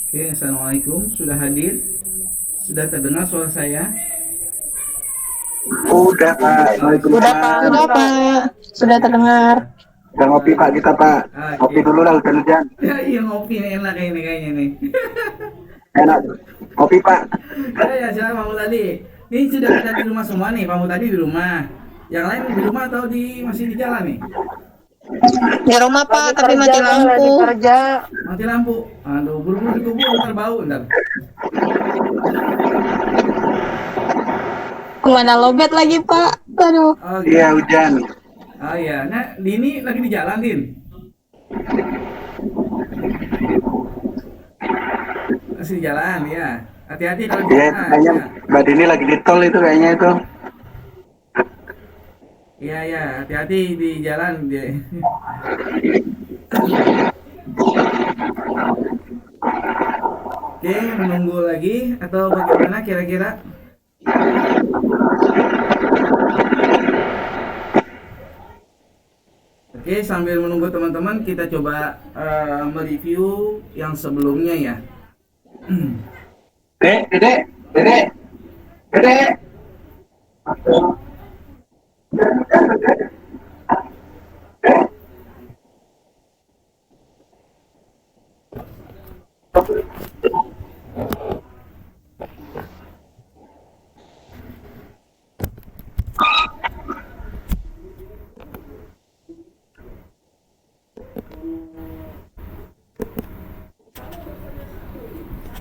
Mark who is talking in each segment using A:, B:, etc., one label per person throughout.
A: Oke, assalamualaikum. Sudah hadir? Sudah terdengar suara saya?
B: Udah Pak,
C: Udah Pak,
B: Waalaikumsalam.
C: udah Pak, sudah terdengar.
B: Udah ngopi Pak kita Pak. Ngopi
A: Oke.
B: dulu lah hujan-hujan.
A: Ya, iya ngopi nih, enak ini kayaknya nih.
B: Enak. Ngopi Pak.
A: Ya, silakan Pak Mutadi. Ini sudah ada di rumah semua nih, Pak Mutadi di rumah. Yang lain di rumah atau masih di jalan nih?
C: Di rumah Pak, tapi mati lampu.
A: Mati lampu. Aduh, buru-buru dikubur, ntar bau ntar.
C: Kemana lobet lagi Pak? Aduh,
A: Oh,
B: Iya hujan.
A: Oh iya, nah Dini lagi di jalan, Din. Masih di jalan, ya. Hati-hati kalau di
B: Iya itu
A: jalan.
B: kayaknya
A: Ya.
B: Mbak Dini lagi di tol itu kayaknya itu.
A: Iya, ya, hati-hati di jalan. Oke, menunggu lagi atau bagaimana kira-kira? Oke, sambil menunggu teman-teman, kita coba mereview yang sebelumnya ya.
B: Dek.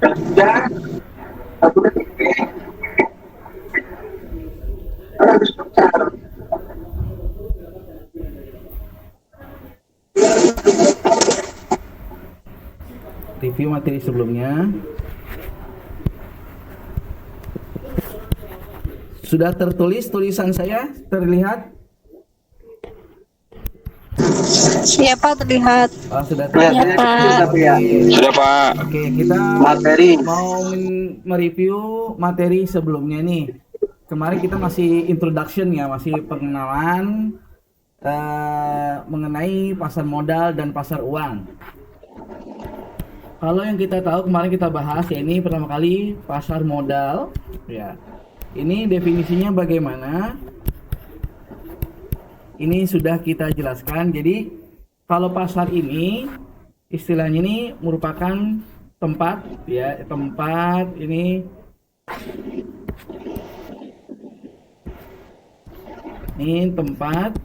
B: Hujan. Aku udah tinggi. Habis besar.
A: Review materi sebelumnya. Sudah tertulis tulisan saya? Terlihat?
C: iya Pak terlihat.
A: Oh, sudah
B: Kelihatannya
C: Iya, Pak.
B: kecil tapi ya.
D: Sudah Pak.
A: Oke, kita
B: Materi.
A: mau mereview materi sebelumnya nih. Kemarin kita masih introduction ya, masih pengenalan mengenai pasar modal dan pasar uang. Kalau yang kita tahu kemarin kita bahas ya, ini pertama kali pasar modal ya. Ini definisinya bagaimana? Ini sudah kita jelaskan. Jadi kalau pasar ini istilahnya ini merupakan tempat ya, tempat ini tempat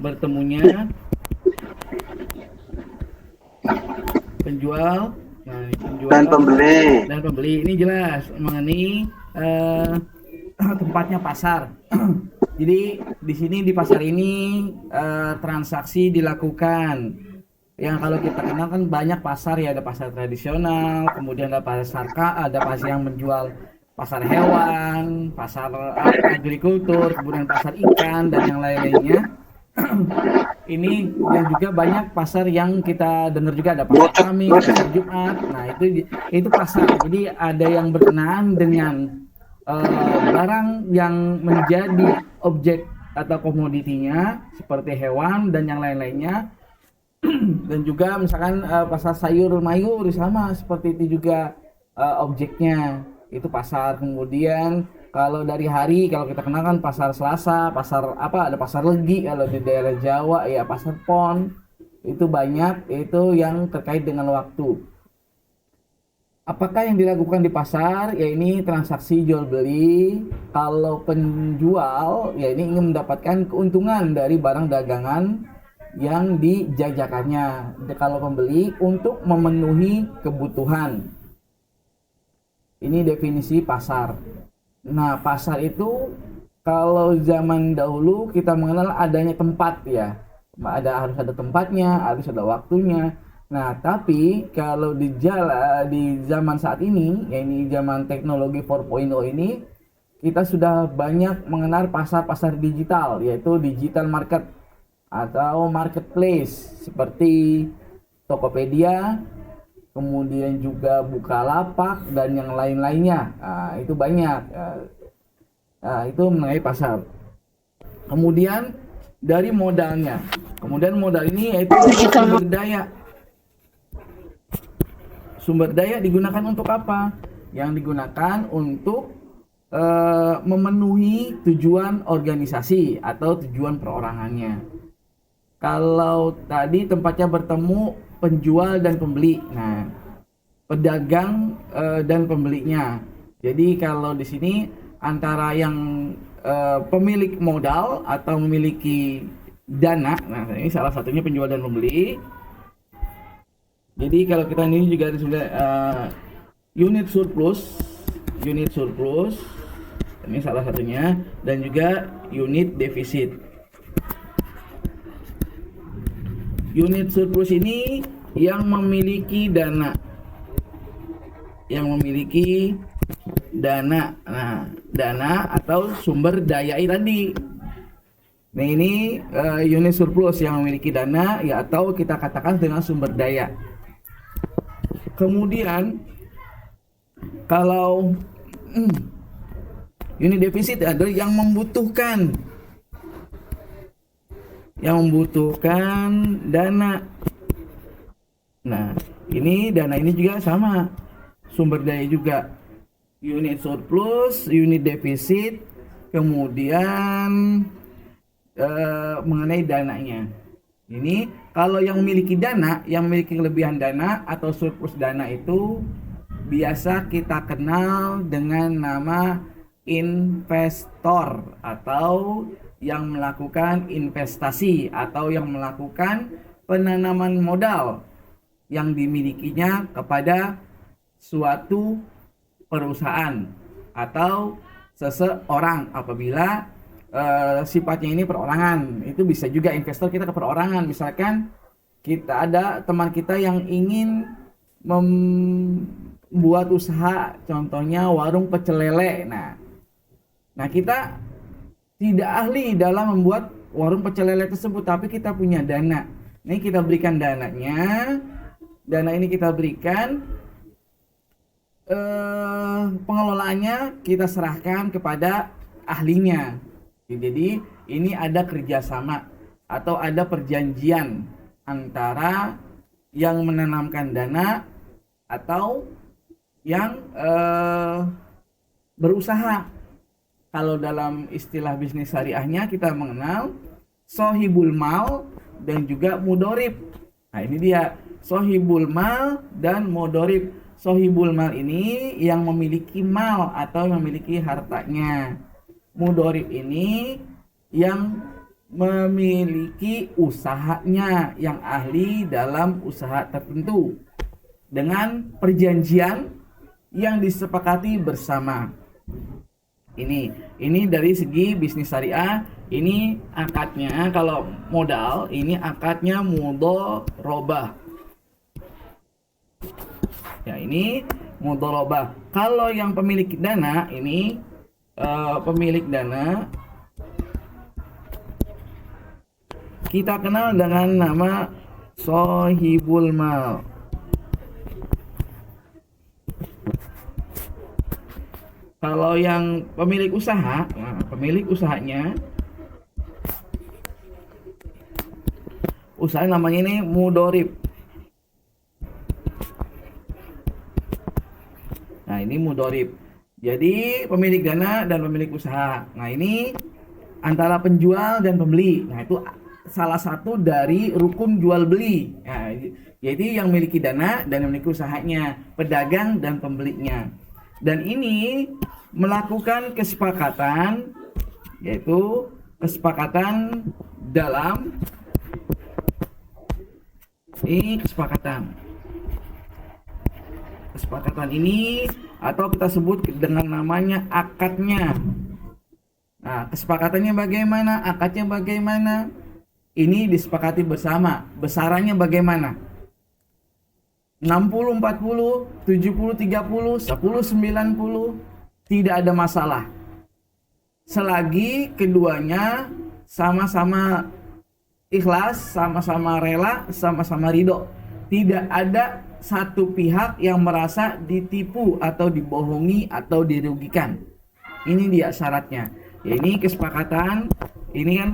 A: bertemunya penjual,
B: Dan pembeli.
A: dan pembeli. Ini jelas mengenai tempatnya pasar. Jadi di sini di pasar ini transaksi dilakukan. Yang kalau kita kenal kan banyak pasar ya, ada pasar tradisional, kemudian ada pasar ada pasar yang menjual pasar hewan, pasar agrikultur, kemudian pasar ikan dan yang lain-lainnya. Ini dan juga banyak pasar yang kita dengar juga, ada pasar Kamis, pasar Jumat. Nah, itu pasar. Jadi ada yang berkenaan dengan barang yang menjadi objek atau komoditinya seperti hewan dan yang lain-lainnya. Dan juga misalkan pasar sayur mayur sama seperti itu juga objeknya. Itu pasar. Kemudian kalau dari hari, kalau kita kenal kan pasar Selasa, pasar apa, ada pasar Legi kalau di daerah Jawa ya, pasar Pon. Itu banyak, itu yang terkait dengan waktu. Apakah yang dilakukan di pasar? Ya ini transaksi jual beli. Kalau penjual ya ini ingin mendapatkan keuntungan dari barang dagangan yang dijajakannya. Kalau pembeli untuk memenuhi kebutuhan. Ini definisi pasar. Nah, pasar itu kalau zaman dahulu kita mengenal adanya tempat ya. Harus ada tempatnya, harus ada waktunya. Nah, tapi kalau di zaman saat ini, ya ini zaman teknologi 4.0 ini, kita sudah banyak mengenal pasar-pasar digital, yaitu digital market atau marketplace seperti Tokopedia, kemudian juga Bukalapak dan yang lain-lainnya. Nah, itu banyak. Nah, itu mengenai pasar. Kemudian dari modalnya. Kemudian modal ini yaitu sumber daya. Sumber daya digunakan untuk apa? Yang digunakan untuk memenuhi tujuan organisasi atau tujuan perorangannya. Kalau tadi tempatnya bertemu penjual dan pembeli, nah pedagang dan pembelinya. Jadi kalau di sini antara yang pemilik modal atau memiliki dana, nah ini salah satunya penjual dan pembeli. Jadi kalau kita ini juga ada sudah unit surplus ini salah satunya, dan juga unit defisit. Unit surplus ini yang memiliki dana, nah dana atau sumber daya tadi. Nah ini unit surplus yang memiliki dana, ya atau kita katakan dengan sumber daya. Kemudian kalau unit defisit adalah yang membutuhkan dana. Nah, ini dana ini juga sama, sumber daya juga. Unit surplus, unit defisit, kemudian mengenai dananya. Ini kalau yang memiliki dana, yang memiliki kelebihan dana atau surplus dana itu biasa kita kenal dengan nama investor atau yang melakukan investasi atau yang melakukan penanaman modal yang dimilikinya kepada suatu perusahaan atau seseorang. Apabila sifatnya ini perorangan, itu bisa juga investor kita ke perorangan. Misalkan kita ada teman kita yang ingin membuat usaha, contohnya warung pecel lele. Nah kita tidak ahli dalam membuat warung pecel lele tersebut, tapi kita punya dana. Ini kita berikan dananya, dana ini kita berikan, pengelolaannya kita serahkan kepada ahlinya. Jadi ini ada kerjasama atau ada perjanjian antara yang menanamkan dana atau yang berusaha. Kalau dalam istilah bisnis syariahnya kita mengenal sohibul mal dan juga mudorib. Nah ini dia sohibul mal dan mudorib. Sohibul mal ini yang memiliki mal atau yang memiliki hartanya. Mudorib ini yang memiliki usahanya, yang ahli dalam usaha tertentu dengan perjanjian yang disepakati bersama. Ini dari segi bisnis syariah, ini akadnya kalau modal, ini akadnya mudharabah. Ya, ini mudharabah. Kalau yang pemilik dana ini pemilik dana kita kenal dengan nama sohibul mal. Kalau yang pemilik usaha, nah, pemilik usahanya, usaha namanya ini mudorib. Nah ini mudorib. Jadi pemilik dana dan pemilik usaha. Nah ini antara penjual dan pembeli. Nah itu salah satu dari rukun jual beli. Nah, yaitu yang memiliki dana dan memiliki usahanya, pedagang dan pembelinya. Dan ini melakukan kesepakatan, yaitu kesepakatan dalam kesepakatan ini atau kita sebut dengan namanya akadnya. Nah, kesepakatannya bagaimana? Akadnya bagaimana? Ini disepakati bersama. Besarannya bagaimana? 60-40, 70-30, 10-90, tidak ada masalah. Selagi keduanya sama-sama ikhlas, sama-sama rela, sama-sama ridho. Tidak ada satu pihak yang merasa ditipu atau dibohongi atau dirugikan. Ini dia syaratnya. Ya, ini kesepakatan. Ini kan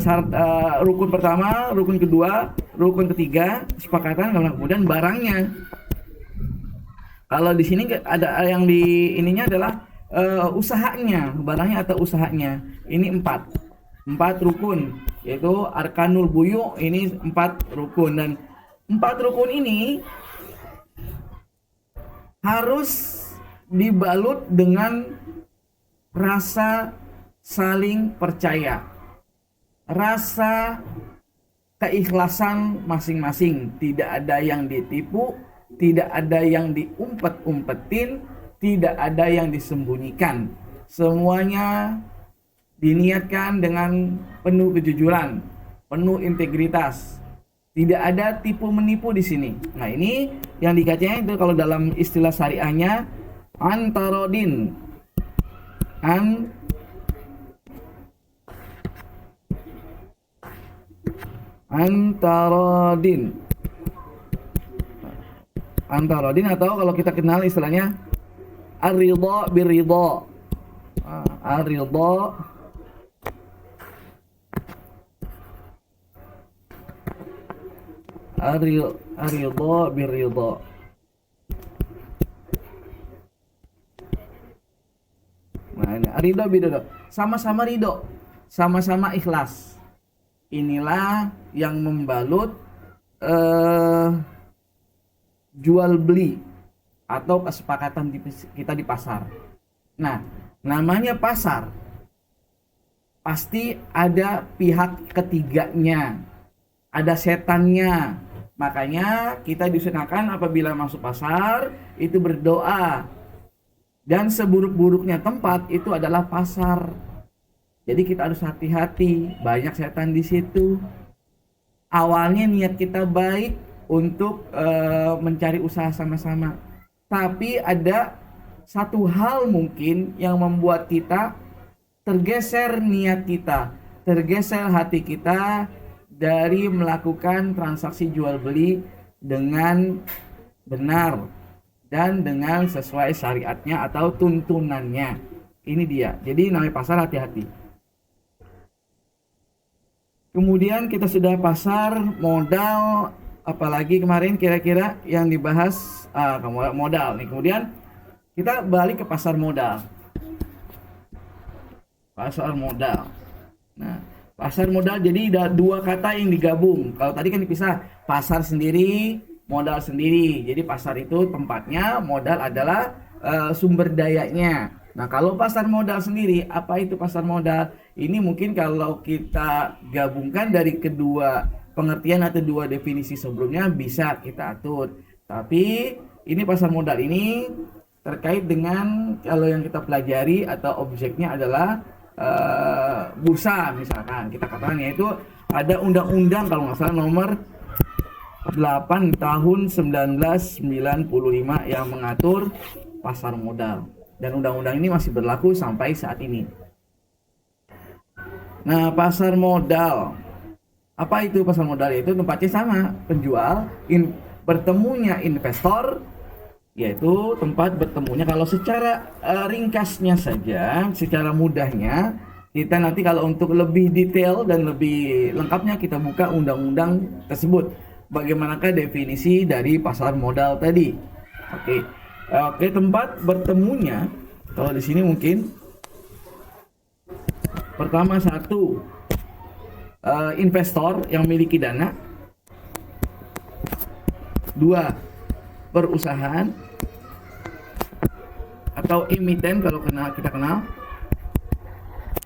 A: syarat rukun pertama, rukun kedua, rukun ketiga, kesepakatan, kemudian barangnya. Kalau di sini ada yang di ininya adalah usahanya, barangnya atau usahanya. Ini empat rukun, yaitu arkanul buyu. Ini 4 rukun, dan 4 rukun ini harus dibalut dengan rasa saling percaya, rasa keikhlasan masing-masing. Tidak ada yang ditipu, tidak ada yang diumpet-umpetin, tidak ada yang disembunyikan. Semuanya diniatkan dengan penuh kejujuran, penuh integritas. Tidak ada tipu menipu di sini. Nah, ini yang dikatanya itu kalau dalam istilah syariahnya antarodin. Antarodin atau kalau kita kenal istilahnya ar-ridha bir-ridha. Ar-ridha bir-ridha. Nah, ini ridho biridho, sama-sama ridho, sama-sama ikhlas. Inilah yang membalut jual beli atau kesepakatan kita di pasar. Nah, namanya pasar pasti ada pihak ketiganya, ada setannya. Makanya kita disunahkan apabila masuk pasar itu berdoa. Dan seburuk-buruknya tempat itu adalah pasar. Jadi kita harus hati-hati, banyak setan di situ. Awalnya niat kita baik untuk mencari usaha sama-sama. Tapi ada satu hal mungkin yang membuat kita tergeser niat kita, tergeser hati kita dari melakukan transaksi jual beli dengan benar dan dengan sesuai syariatnya atau tuntunannya. Ini dia. Jadi namanya pasar, hati-hati. Kemudian kita sudah pasar modal, apalagi kemarin kira-kira yang dibahas modal nih. Kemudian kita balik ke pasar modal. Pasar modal. Nah, pasar modal jadi ada 2 kata yang digabung. Kalau tadi kan dipisah, pasar sendiri, modal sendiri. Jadi pasar itu tempatnya, modal adalah sumber dayanya. Nah, kalau pasar modal sendiri, apa itu pasar modal? Ini mungkin kalau kita gabungkan dari kedua pengertian atau 2 definisi sebelumnya bisa kita atur. Tapi ini pasar modal ini terkait dengan kalau yang kita pelajari atau objeknya adalah bursa misalkan. Kita katakan yaitu ada undang-undang kalau nggak salah nomor 8 tahun 1995 yang mengatur pasar modal, dan undang-undang ini masih berlaku sampai saat ini. Nah, pasar modal, apa itu pasar modal? Itu tempatnya sama, penjual bertemunya investor, yaitu tempat bertemunya. Kalau secara ringkasnya saja, secara mudahnya, kita nanti kalau untuk lebih detail dan lebih lengkapnya kita buka undang-undang tersebut. Bagaimanakah definisi dari pasar modal tadi? Oke, tempat bertemunya kalau di sini mungkin pertama satu investor yang memiliki dana, 2 perusahaan atau emiten kalau kita kenal.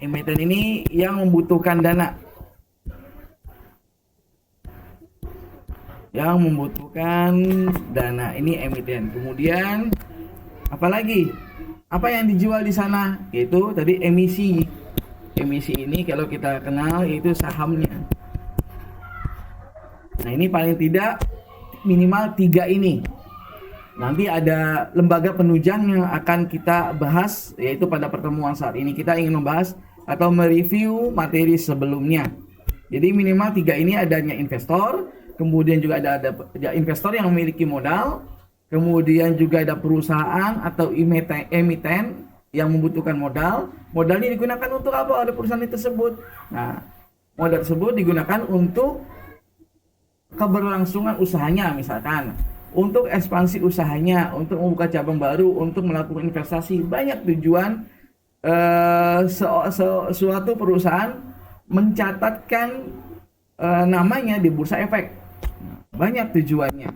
A: Emiten ini yang membutuhkan dana. Ini emiten. Kemudian apalagi apa yang dijual di sana? Itu tadi emisi ini kalau kita kenal itu sahamnya. Nah, ini paling tidak minimal 3 ini Nanti ada lembaga penunjang yang akan kita bahas, yaitu pada pertemuan saat ini kita ingin membahas atau mereview materi sebelumnya. Jadi minimal 3 ini adanya investor, kemudian juga ada investor yang memiliki modal, kemudian juga ada perusahaan atau emiten yang membutuhkan modal. Modalnya digunakan untuk apa oleh perusahaan tersebut? Nah, modal tersebut digunakan untuk keberlangsungan usahanya, misalkan untuk ekspansi usahanya, untuk membuka cabang baru, untuk melakukan investasi. Banyak tujuan suatu perusahaan mencatatkan namanya di bursa efek. Banyak tujuannya.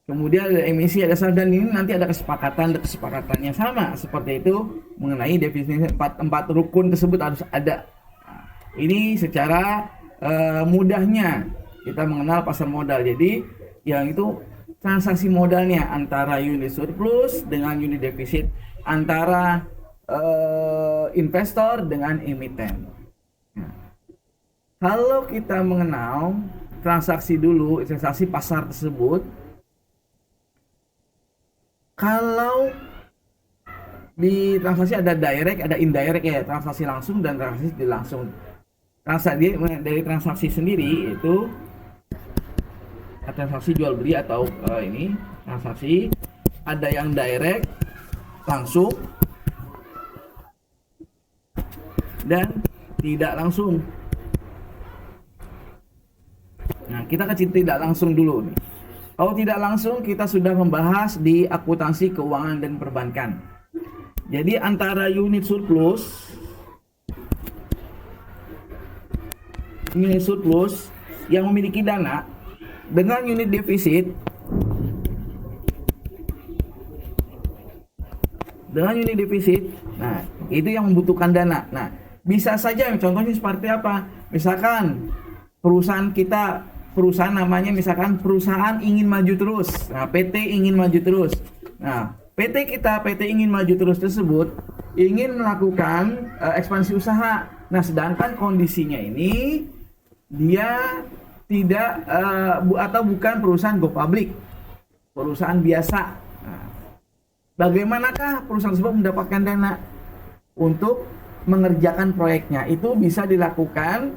A: Kemudian ada emisi, ada saham, dan ini nanti ada kesepakatannya sama seperti itu mengenai definisi empat rukun tersebut harus ada. Nah, ini secara mudahnya kita mengenal pasar modal. Jadi yang itu transaksi modalnya antara unit surplus dengan unit defisit, antara investor dengan emiten. Nah, kalau kita mengenal transaksi dulu, transaksi pasar tersebut, kalau di transaksi ada direct, ada indirect ya, transaksi langsung dan transaksi tidak langsung. Transaksi dari transaksi sendiri itu transaksi jual beli atau ini transaksi ada yang direct langsung dan tidak langsung. Nah, kita ke tidak langsung dulu nih. Kalau tidak langsung kita sudah membahas di akuntansi keuangan dan perbankan. Jadi antara unit surplus yang memiliki dana dengan unit defisit, nah itu yang membutuhkan dana. Nah, bisa saja contohnya seperti apa? Misalkan perusahaan namanya misalkan perusahaan ingin maju terus. Nah, PT ingin maju terus. Nah, PT ingin maju terus tersebut ingin melakukan ekspansi usaha. Nah, sedangkan kondisinya ini dia tidak atau bukan perusahaan go public, perusahaan biasa. Nah, bagaimanakah perusahaan tersebut mendapatkan dana untuk mengerjakan proyeknya? Itu bisa dilakukan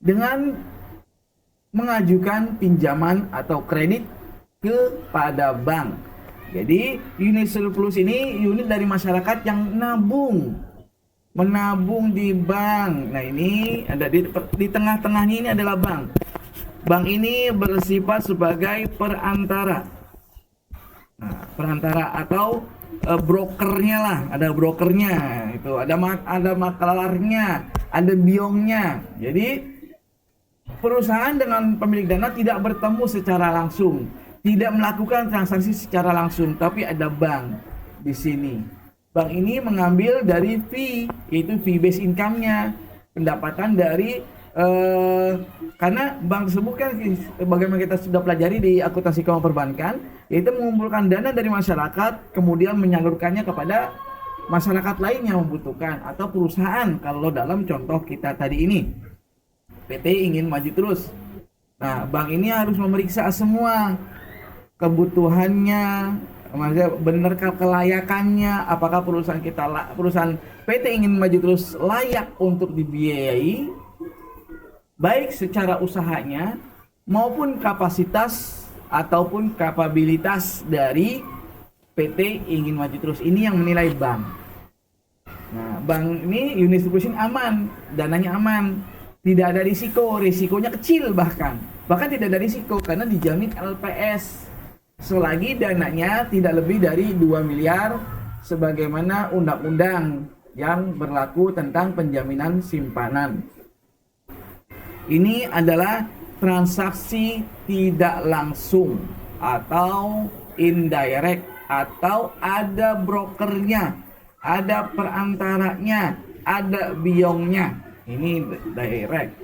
A: dengan mengajukan pinjaman atau kredit kepada bank. Jadi unit surplus ini unit dari masyarakat yang menabung di bank. Nah, ini ada di tengah-tengahnya ini adalah bank. Bank ini bersifat sebagai perantara. Nah, perantara atau brokernya lah, ada brokernya itu, ada maklarnya, ada biongnya. Jadi perusahaan dengan pemilik dana tidak bertemu secara langsung, tidak melakukan transaksi secara langsung, tapi ada bank di sini. Bank ini mengambil dari fee, yaitu fee based income-nya, pendapatan dari karena bank tersebut kan bagaimana kita sudah pelajari di akuntansi keuangan perbankan, yaitu mengumpulkan dana dari masyarakat kemudian menyalurkannya kepada masyarakat lain yang membutuhkan atau perusahaan. Kalau dalam contoh kita tadi ini PT ingin maju terus. Nah, bank ini harus memeriksa semua kebutuhannya, maksudnya benarkah kelayakannya, apakah perusahaan PT ingin maju terus layak untuk dibiayai, baik secara usahanya maupun kapasitas ataupun kapabilitas dari PT ingin maju terus. Ini yang menilai bank. Nah, bank ini unit surplus aman, dananya aman. Tidak ada risikonya kecil bahkan tidak ada risiko karena dijamin LPS selagi dananya tidak lebih dari 2 miliar sebagaimana undang-undang yang berlaku tentang penjaminan simpanan. Ini adalah transaksi tidak langsung atau indirect, atau ada brokernya, ada perantaranya, ada biongnya. Ini direct.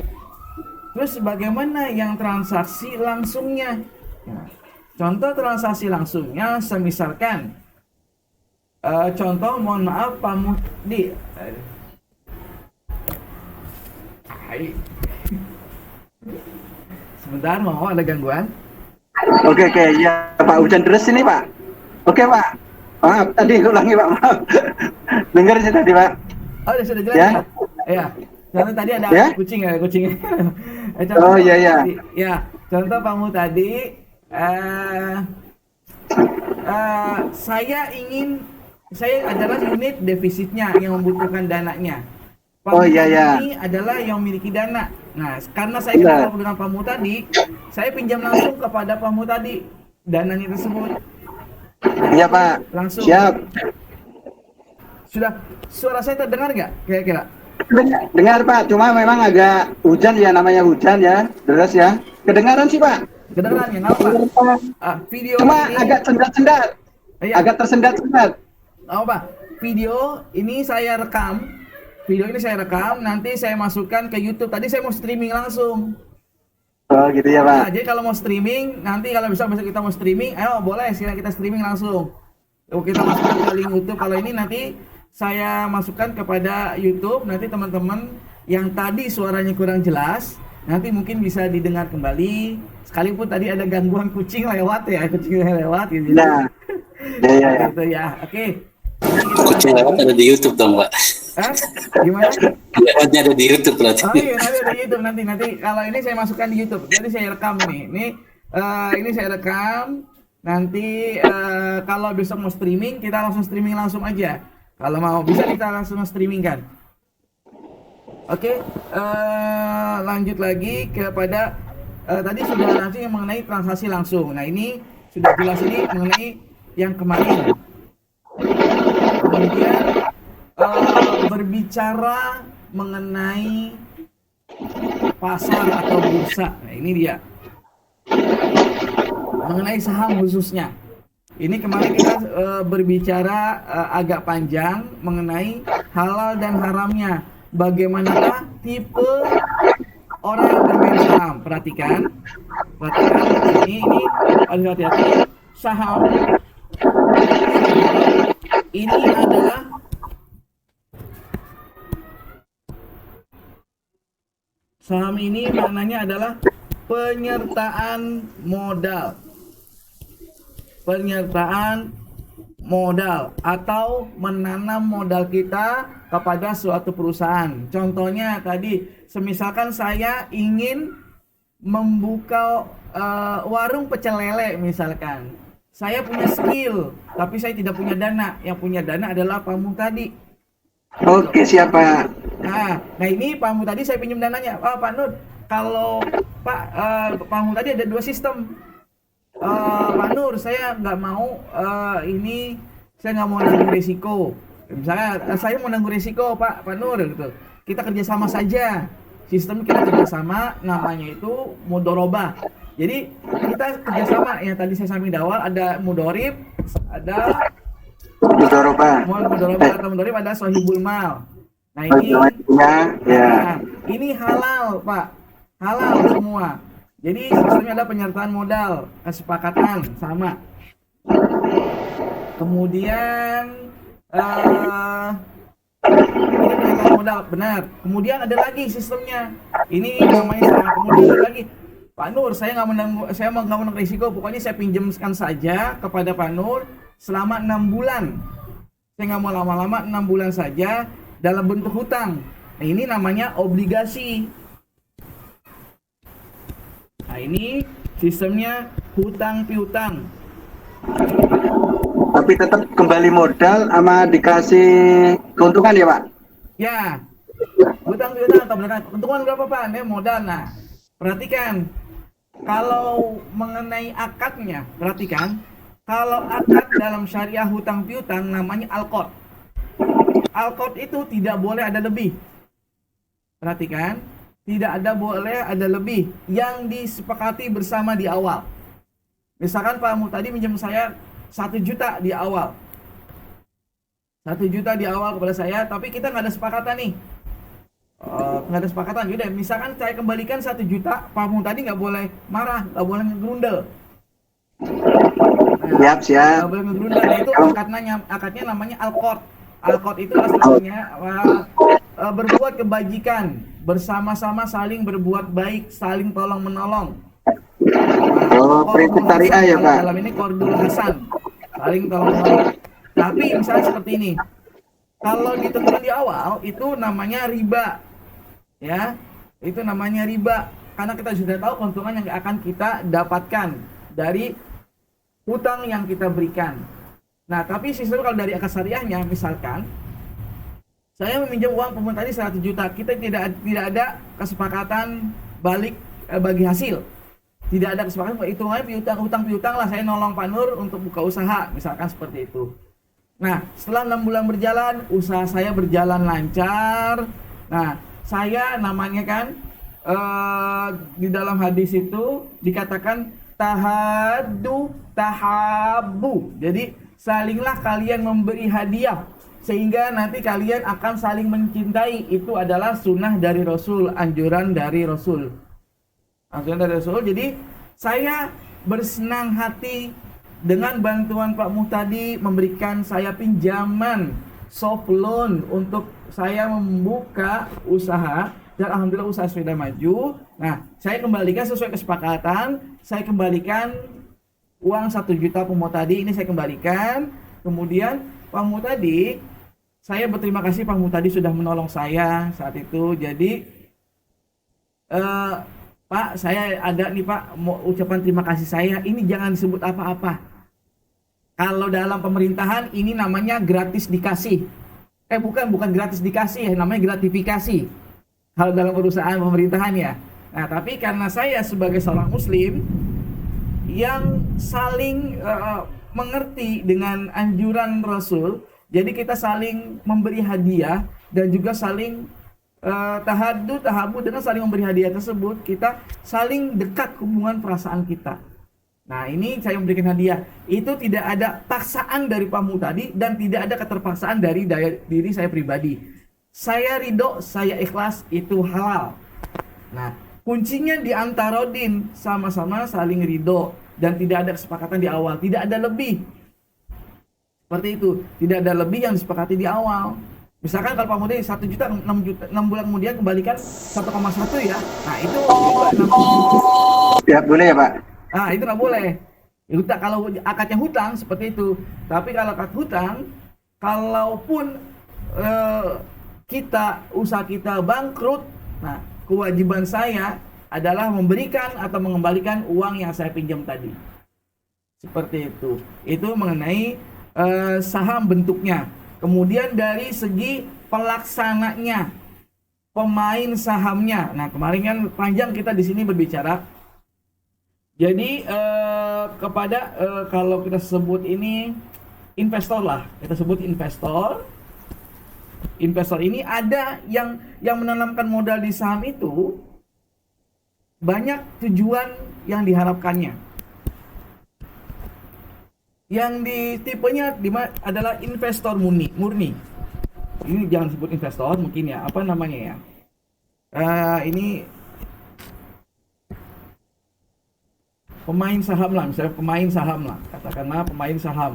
A: Terus bagaimana yang transaksi langsungnya? Nah, contoh transaksi langsungnya semisalkan contoh, mohon maaf Pak Mudi, sebentar, mau ada gangguan.
B: Oke, oke, ya Pak, hujan deras ini Pak. Oke Pak, maaf tadi ulangi Pak, maaf. Dengar sih tadi Pak.
A: Oh, sudah jelas
B: Ya.
A: ya? Iya. Contoh tadi ada
B: Ya?
A: kucing ya, kucing.
B: Oh, iya, iya.
A: Ya, contoh kamu tadi eh saya adalah unit defisitnya yang membutuhkan dananya. Pak
B: Oh, iya, iya.
A: ini adalah yang memiliki dana. Nah, karena saya
B: Benar.
A: kenal dengan Pak Mu tadi, saya pinjam langsung kepada Pak Mu tadi dananya tersebut.
B: Iya Pak.
A: Langsung.
B: Siap.
A: Sudah suara saya terdengar nggak kira-kira?
B: Dengar Pak, cuma memang agak hujan ya, namanya hujan ya, deras ya. Kedengaran sih Pak.
A: Kedengaran ya, nggak apa? Video
B: Cuma
A: ini,
B: agak sendat-sendat.
A: iya,
B: Agak tersendat-sendat.
A: nggak apa? Video ini saya rekam. Video ini saya rekam, nanti saya masukkan ke YouTube. Tadi saya mau streaming langsung.
B: Oh gitu ya
A: Nah,
B: Pak.
A: jadi kalau mau streaming, nanti kalau bisa kita mau streaming, ayo boleh silahkan kita streaming langsung. Kita masukkan ke link YouTube. Kalau ini nanti saya masukkan kepada YouTube. Nanti teman-teman yang tadi suaranya kurang jelas, nanti mungkin bisa didengar kembali. Sekalipun tadi ada gangguan kucing lewat ya, kucing lewat gitu.
B: Nah, ya ya ya.
A: Gitu ya. Oke. Jadi kita
D: Kucing lewat ada di YouTube dong, Pak.
A: Hah? Gimana?
D: Lewatnya ada di YouTube berarti.
A: Oh iya, nanti ada YouTube nanti kalau ini saya masukkan di YouTube. Jadi saya rekam ini saya rekam. Nanti kalau besok mau streaming, kita langsung streaming langsung aja. Kalau mau bisa kita langsung streaming kan. Oke, lanjut lagi kepada tadi sudah langsung yang mengenai transaksi langsung. Nah ini sudah jelas ini mengenai yang kemarin. Kemudian berbicara mengenai pasar atau bursa. Nah, ini dia. Mengenai saham khususnya. Ini kemarin kita berbicara agak panjang mengenai halal dan haramnya. Bagaimanakah tipe orang yang bermain saham? Perhatikan. Ini harus hati-hati. Saham ini adalah maknanya adalah penyertaan modal. Penyertaan modal atau menanam modal kita kepada suatu perusahaan. Contohnya tadi, semisalkan saya ingin membuka warung pecel lele misalkan. Saya punya skill, tapi saya tidak punya dana. Yang punya dana adalah Pak Mu tadi.
B: Oke, siapa?
A: Nah ini Pak Mu tadi saya pinjam dananya. Pak Nur, kalau Pak Mu tadi ada dua sistem. Pak Nur, saya nggak mau saya nggak mau nanggung risiko. Misalnya saya mau nanggung risiko, Pak Nur, gitu. Kita kerjasama saja. Sistem kita kerjasama, namanya itu mudoroba. Jadi kita kerjasama. Yang tadi saya sampaikan di awal ada mudorib, ada
B: Mudoroba.
A: mudorib, ada sohibul mal. Nah ini,
B: ya.
A: ini halal, Pak. Halal semua. Jadi sistemnya ada penyertaan modal, kesepakatan sama. Kemudian ini penyertaan modal, benar. Kemudian ada lagi sistemnya. Ini namanya saham. Kemudian ada lagi, Pak Nur, saya nggak menanggung risiko. Pokoknya saya pinjamkan saja kepada Pak Nur selama 6 bulan. Saya nggak mau lama-lama, 6 bulan saja dalam bentuk hutang. Nah ini namanya obligasi. Nah ini sistemnya hutang piutang.
B: Tapi tetap kembali modal sama dikasih keuntungan ya Pak?
A: Ya, hutang piutang atau benar keuntungan berapa Pak? Ini modal. Nah, perhatikan kalau mengenai akadnya, perhatikan kalau akad dalam syariah hutang piutang namanya alqad. Alqad itu tidak boleh ada lebih. Perhatikan, tidak boleh ada lebih yang disepakati bersama di awal. Misalkan Pak Mu tadi minjem saya 1 juta di awal. 1 juta di awal kepada saya, tapi kita nggak ada sepakatan nih. Nggak ada sepakatan. Yaudah, misalkan saya kembalikan 1 juta, Pak Mu tadi nggak boleh marah, nggak boleh ngegrundel.
B: Siap.
A: Nggak boleh ngegrundel. Nah, itu akadnya namanya alqad. Alqad itu artinya berbuat kebajikan, bersama-sama saling berbuat baik, saling tolong menolong.
B: Oh, prinsip syariah ya,
A: Kalau
B: Pak.
A: dalam ini Qardul Hasan, saling tolong menolong. Tapi misalnya seperti ini, kalau ditentukan di awal itu namanya riba, ya, itu namanya riba karena kita sudah tahu keuntungan yang akan kita dapatkan dari hutang yang kita berikan. Nah, tapi sistem kalau dari akad syariahnya, misalkan saya meminjam uang pemerintah tadi 100 juta, kita tidak ada kesepakatan balik bagi hasil. Tidak ada kesepakatan, hitungannya hutang piutang lah, saya nolong Pak Nur untuk buka usaha, misalkan seperti itu. Nah, setelah 6 bulan berjalan, usaha saya berjalan lancar. Nah, saya namanya kan di dalam hadis itu dikatakan tahaddu tahabu. Jadi salinglah kalian memberi hadiah sehingga nanti kalian akan saling mencintai. Itu adalah sunnah dari Rasul, anjuran dari Rasul. Anjuran dari Rasul. Jadi saya bersenang hati dengan bantuan Pak Muhtadi memberikan saya pinjaman soft loan untuk saya membuka usaha, dan alhamdulillah usaha sudah maju. Nah, saya kembalikan sesuai kesepakatan, saya kembalikan uang 1 juta Pak Muhtadi, ini saya kembalikan. Kemudian Pak Muhtadi, saya berterima kasih Pak Muhtadi sudah menolong saya saat itu. Jadi Pak, saya ada nih Pak, mau ucapan terima kasih saya, ini jangan disebut apa-apa. Kalau dalam pemerintahan ini namanya gratis dikasih. Bukan gratis dikasih, namanya gratifikasi. Kalau dalam perusahaan pemerintahan ya. Nah, tapi karena saya sebagai seorang muslim yang saling mengerti dengan anjuran Rasul, jadi kita saling memberi hadiah dan juga saling tahabu dengan saling memberi hadiah tersebut, kita saling dekat hubungan perasaan kita. Nah, ini saya memberikan hadiah. Itu tidak ada paksaan dari Pak Muhtadi dan tidak ada keterpaksaan dari diri saya pribadi. Saya ridho, saya ikhlas, itu halal. Nah, kuncinya di antarodin, sama-sama saling ridho dan tidak ada kesepakatan di awal, tidak ada lebih. Seperti itu, tidak ada lebih yang disepakati di awal. Misalkan kalau Pak Muhtadi 1 juta, 6 bulan kemudian kembalikan 1,1 ya. Nah, itu
B: Ya, boleh ya, Pak?
A: Nah, itu nggak boleh. Hutang, kalau akadnya hutang seperti itu. Tapi kalau akad hutang, kalaupun usaha kita bangkrut, nah kewajiban saya adalah memberikan atau mengembalikan uang yang saya pinjam tadi. Seperti itu. Itu mengenai saham bentuknya. Kemudian dari segi pelaksananya, pemain sahamnya. Nah, kemarin kan panjang kita di sini berbicara. Jadi kalau kita sebut ini investor lah, kita sebut investor. Investor ini ada yang menanamkan modal di saham itu banyak tujuan yang diharapkannya. Yang di tipenya adalah investor murni. Ini jangan sebut investor mungkin ya, apa namanya ya? Ini pemain saham lah, misalnya pemain saham lah, katakanlah pemain saham.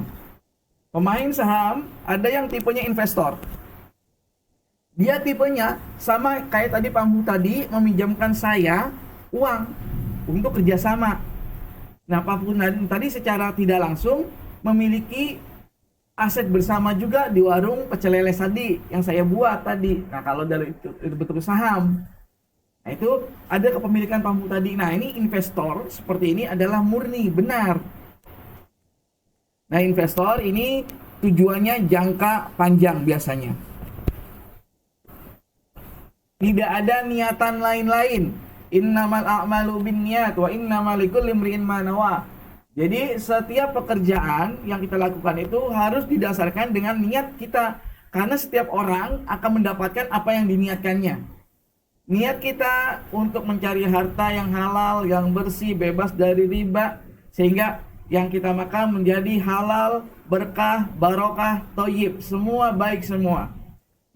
A: Pemain saham ada yang tipenya investor. Dia tipenya sama kayak tadi Pak Muhtadi meminjamkan saya uang untuk kerjasama. Nah, Pak Muhtadi tadi secara tidak langsung memiliki aset bersama juga di warung pecel lele tadi yang saya buat tadi. Nah, kalau dari itu betul saham. Nah, itu ada kepemilikan Pak Muhtadi. Nah, ini investor seperti ini adalah murni, benar. Nah, investor ini tujuannya jangka panjang biasanya. Tidak ada niatan lain-lain. Innamal a'malu binniyat wa innamal likulli imri'in ma nawa. Jadi setiap pekerjaan yang kita lakukan itu harus didasarkan dengan niat kita. Karena setiap orang akan mendapatkan apa yang diniatkannya. Niat kita untuk mencari harta yang halal, yang bersih, bebas dari riba, sehingga yang kita makan menjadi halal, berkah, barokah, thayyib, semua baik semua.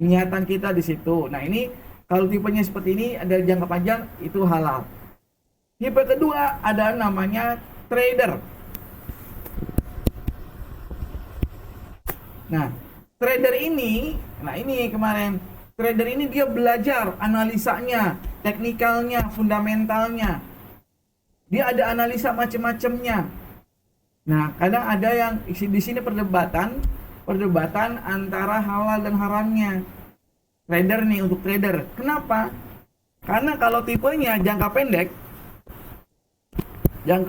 A: Niatan kita di situ. Nah, ini kalau tipenya seperti ini ada jangka panjang, itu halal. Tipe kedua ada namanya trader. Nah, trader ini kemarin trader ini dia belajar analisanya, teknikalnya, fundamentalnya. Dia ada analisa macam-macamnya. Nah, kadang ada yang di sini perdebatan antara halal dan haramnya. Trader nih, untuk trader. Kenapa? Karena kalau tipenya jangka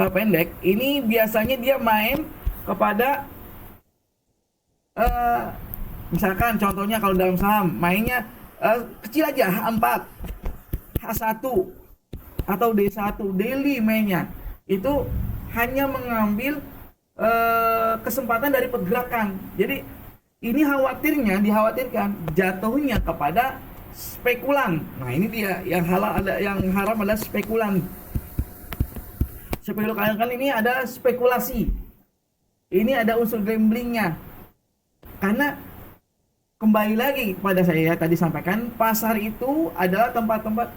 A: pendek ini biasanya dia main kepada misalkan contohnya kalau dalam saham mainnya kecil aja H4, H1 atau D1 daily mainnya. Itu hanya mengambil kesempatan dari pergerakan. Jadi ini dikhawatirkan jatuhnya kepada spekulan. Nah, ini dia yang halal ada, yang haram adalah spekulan. Spekulan kan ini ada spekulasi. Ini ada unsur gamblingnya. Karena kembali lagi kepada saya tadi sampaikan, pasar itu adalah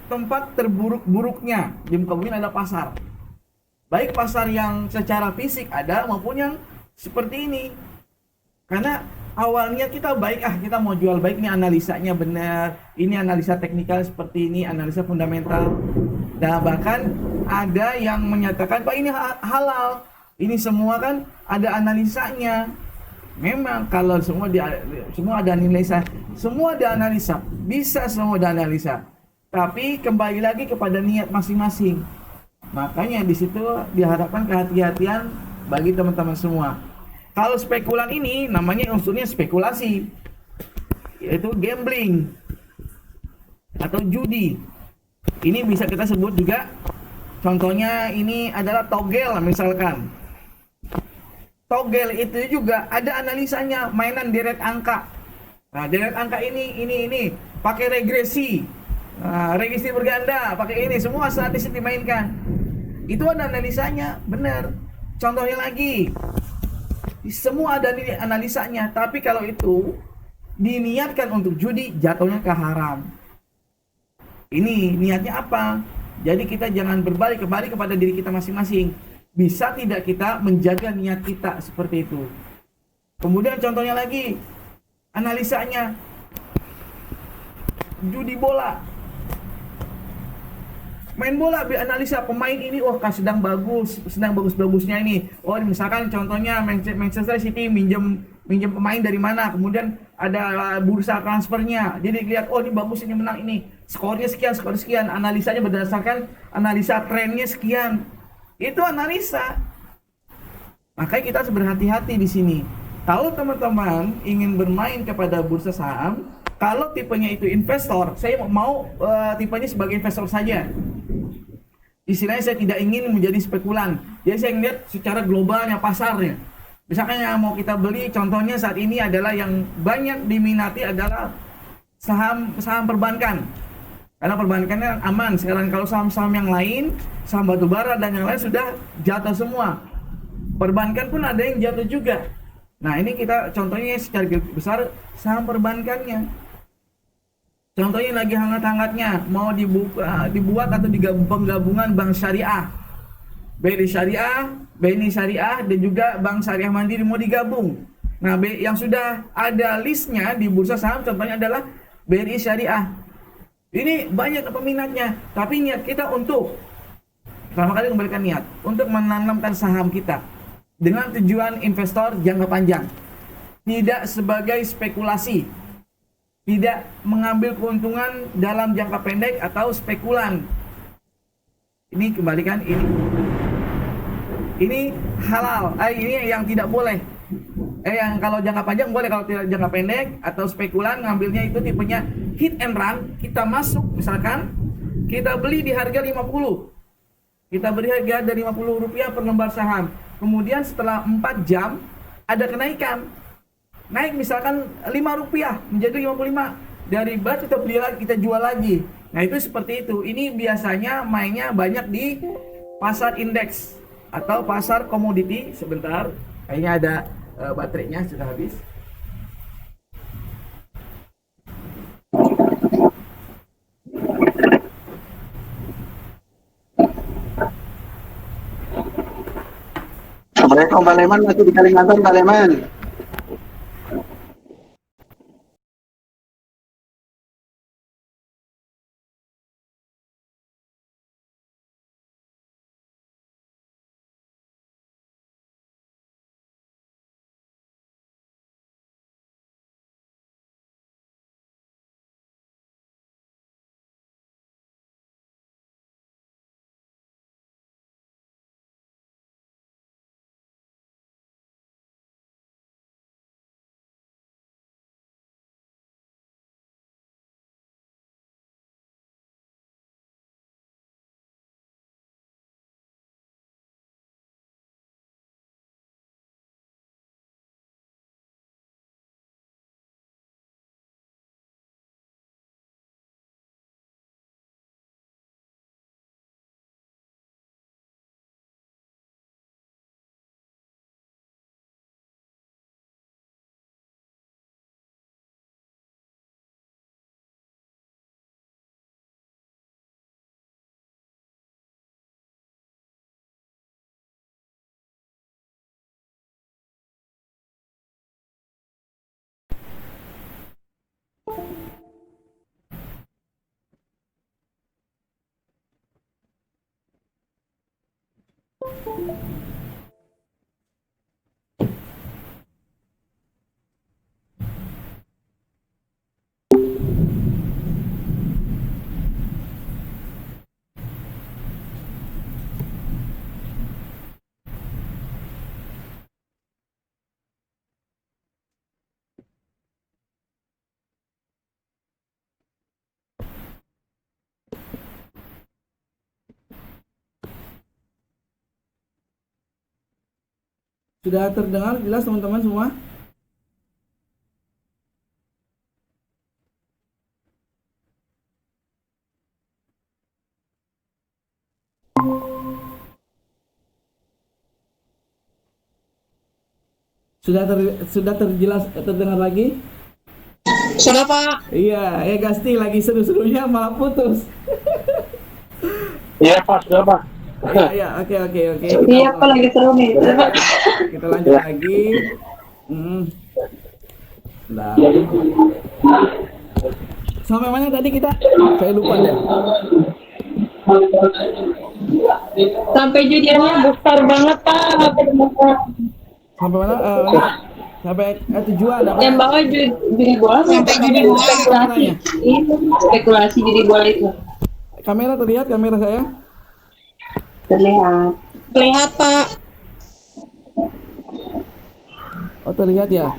A: tempat terburuk-buruknya. Di muka bumi ada pasar. Baik pasar yang secara fisik ada maupun yang seperti ini. Karena awalnya kita baik, kita mau jual baik, ini analisanya benar, ini analisa teknikal seperti ini, analisa fundamental. Dan bahkan ada yang menyatakan, Pak ini halal. Ini semua kan ada analisanya. Memang kalau semua ada analisa, bisa semua ada analisa. Tapi kembali lagi kepada niat masing-masing. Makanya di situ diharapkan kehati-hatian bagi teman-teman semua. Kalau spekulan ini namanya unsurnya spekulasi, yaitu gambling atau judi. Ini bisa kita sebut juga, contohnya ini adalah togel misalkan. Togel itu juga ada analisanya, mainan deret angka. Nah, deret angka ini pakai regresi. Nah, regresi berganda, pakai ini, semua statistik dimainkan. Itu ada analisanya, benar. Contohnya lagi, semua ada analisanya, tapi kalau itu diniatkan untuk judi, jatuhnya ke haram. Ini niatnya apa? Jadi kita jangan kembali kepada diri kita masing-masing. Bisa tidak kita menjaga niat kita seperti itu. Kemudian contohnya lagi, analisanya judi bola. Main bola, analisa pemain ini, sedang bagus-bagusnya ini. Misalkan contohnya Manchester City minjem pemain dari mana, kemudian ada bursa transfernya. Jadi lihat, ini bagus, ini menang ini. Skornya sekian, analisanya berdasarkan analisa trennya sekian. Itu analisa. Makanya kita harus berhati-hati di sini. Kalau teman-teman ingin bermain kepada bursa saham, kalau tipenya itu investor, saya mau tipenya sebagai investor saja. Istilahnya saya tidak ingin menjadi spekulan. Jadi saya melihat secara globalnya pasarnya. Misalkan yang mau kita beli, contohnya saat ini adalah yang banyak diminati adalah saham perbankan. Karena perbankannya aman. Sekarang kalau saham-saham yang lain, saham batubara dan yang lain sudah jatuh semua. Perbankan pun ada yang jatuh juga. Nah, ini kita contohnya secara besar saham perbankannya. Contohnya lagi hangat-hangatnya, mau dibuat atau digabung gabungan bank syariah. BNI Syariah dan juga Bank Syariah Mandiri mau digabung. Nah, yang sudah ada listnya di bursa saham contohnya adalah BNI Syariah. Ini banyak peminatnya, tapi niat kita untuk pertama kali kembalikan niat untuk menanamkan saham kita dengan tujuan investor jangka panjang, tidak sebagai spekulasi, tidak mengambil keuntungan dalam jangka pendek atau spekulan. Ini kembalikan ini halal, ini yang tidak boleh. Yang kalau jangka panjang boleh, kalau tidak jangka pendek atau spekulan ngambilnya itu tipenya hit and run. Kita masuk, misalkan kita beli di harga 50. Kita beri harga dari Rp50 per lembar saham. Kemudian setelah 4 jam ada kenaikan. Naik misalkan Rp5 menjadi 55. Dari bar kita beli lagi, kita jual lagi. Nah, itu seperti itu. Ini biasanya mainnya banyak di pasar indeks atau pasar komoditi. Sebentar, kayaknya ada baterainya sudah habis.
B: Assalamualaikum Pak Leman, masih di Kalimantan Pak Leman.
A: Sudah terdengar jelas teman-teman semua? Sudah terjelas terdengar lagi?
C: Sudah Pak.
A: Iya, Gasti lagi seru-serunya malah putus.
E: Iya Pak, sudah Pak.
A: Iya, oke.
C: Iya Pak, lagi seru nih.
A: Kita lanjut lagi. Nah. Sampai mana tadi kita? Saya lupa deh.
C: Sampai judulnya besar banget Pak.
A: Sampai mana? Sampai tujuan apa?
C: Yang bawah judi bola sampai judi bola spekulasi. Itu spekulasi judi bola itu.
A: Kamera terlihat kamera saya?
C: Terlihat. Terlihat Pak.
A: Oh terlihat ya.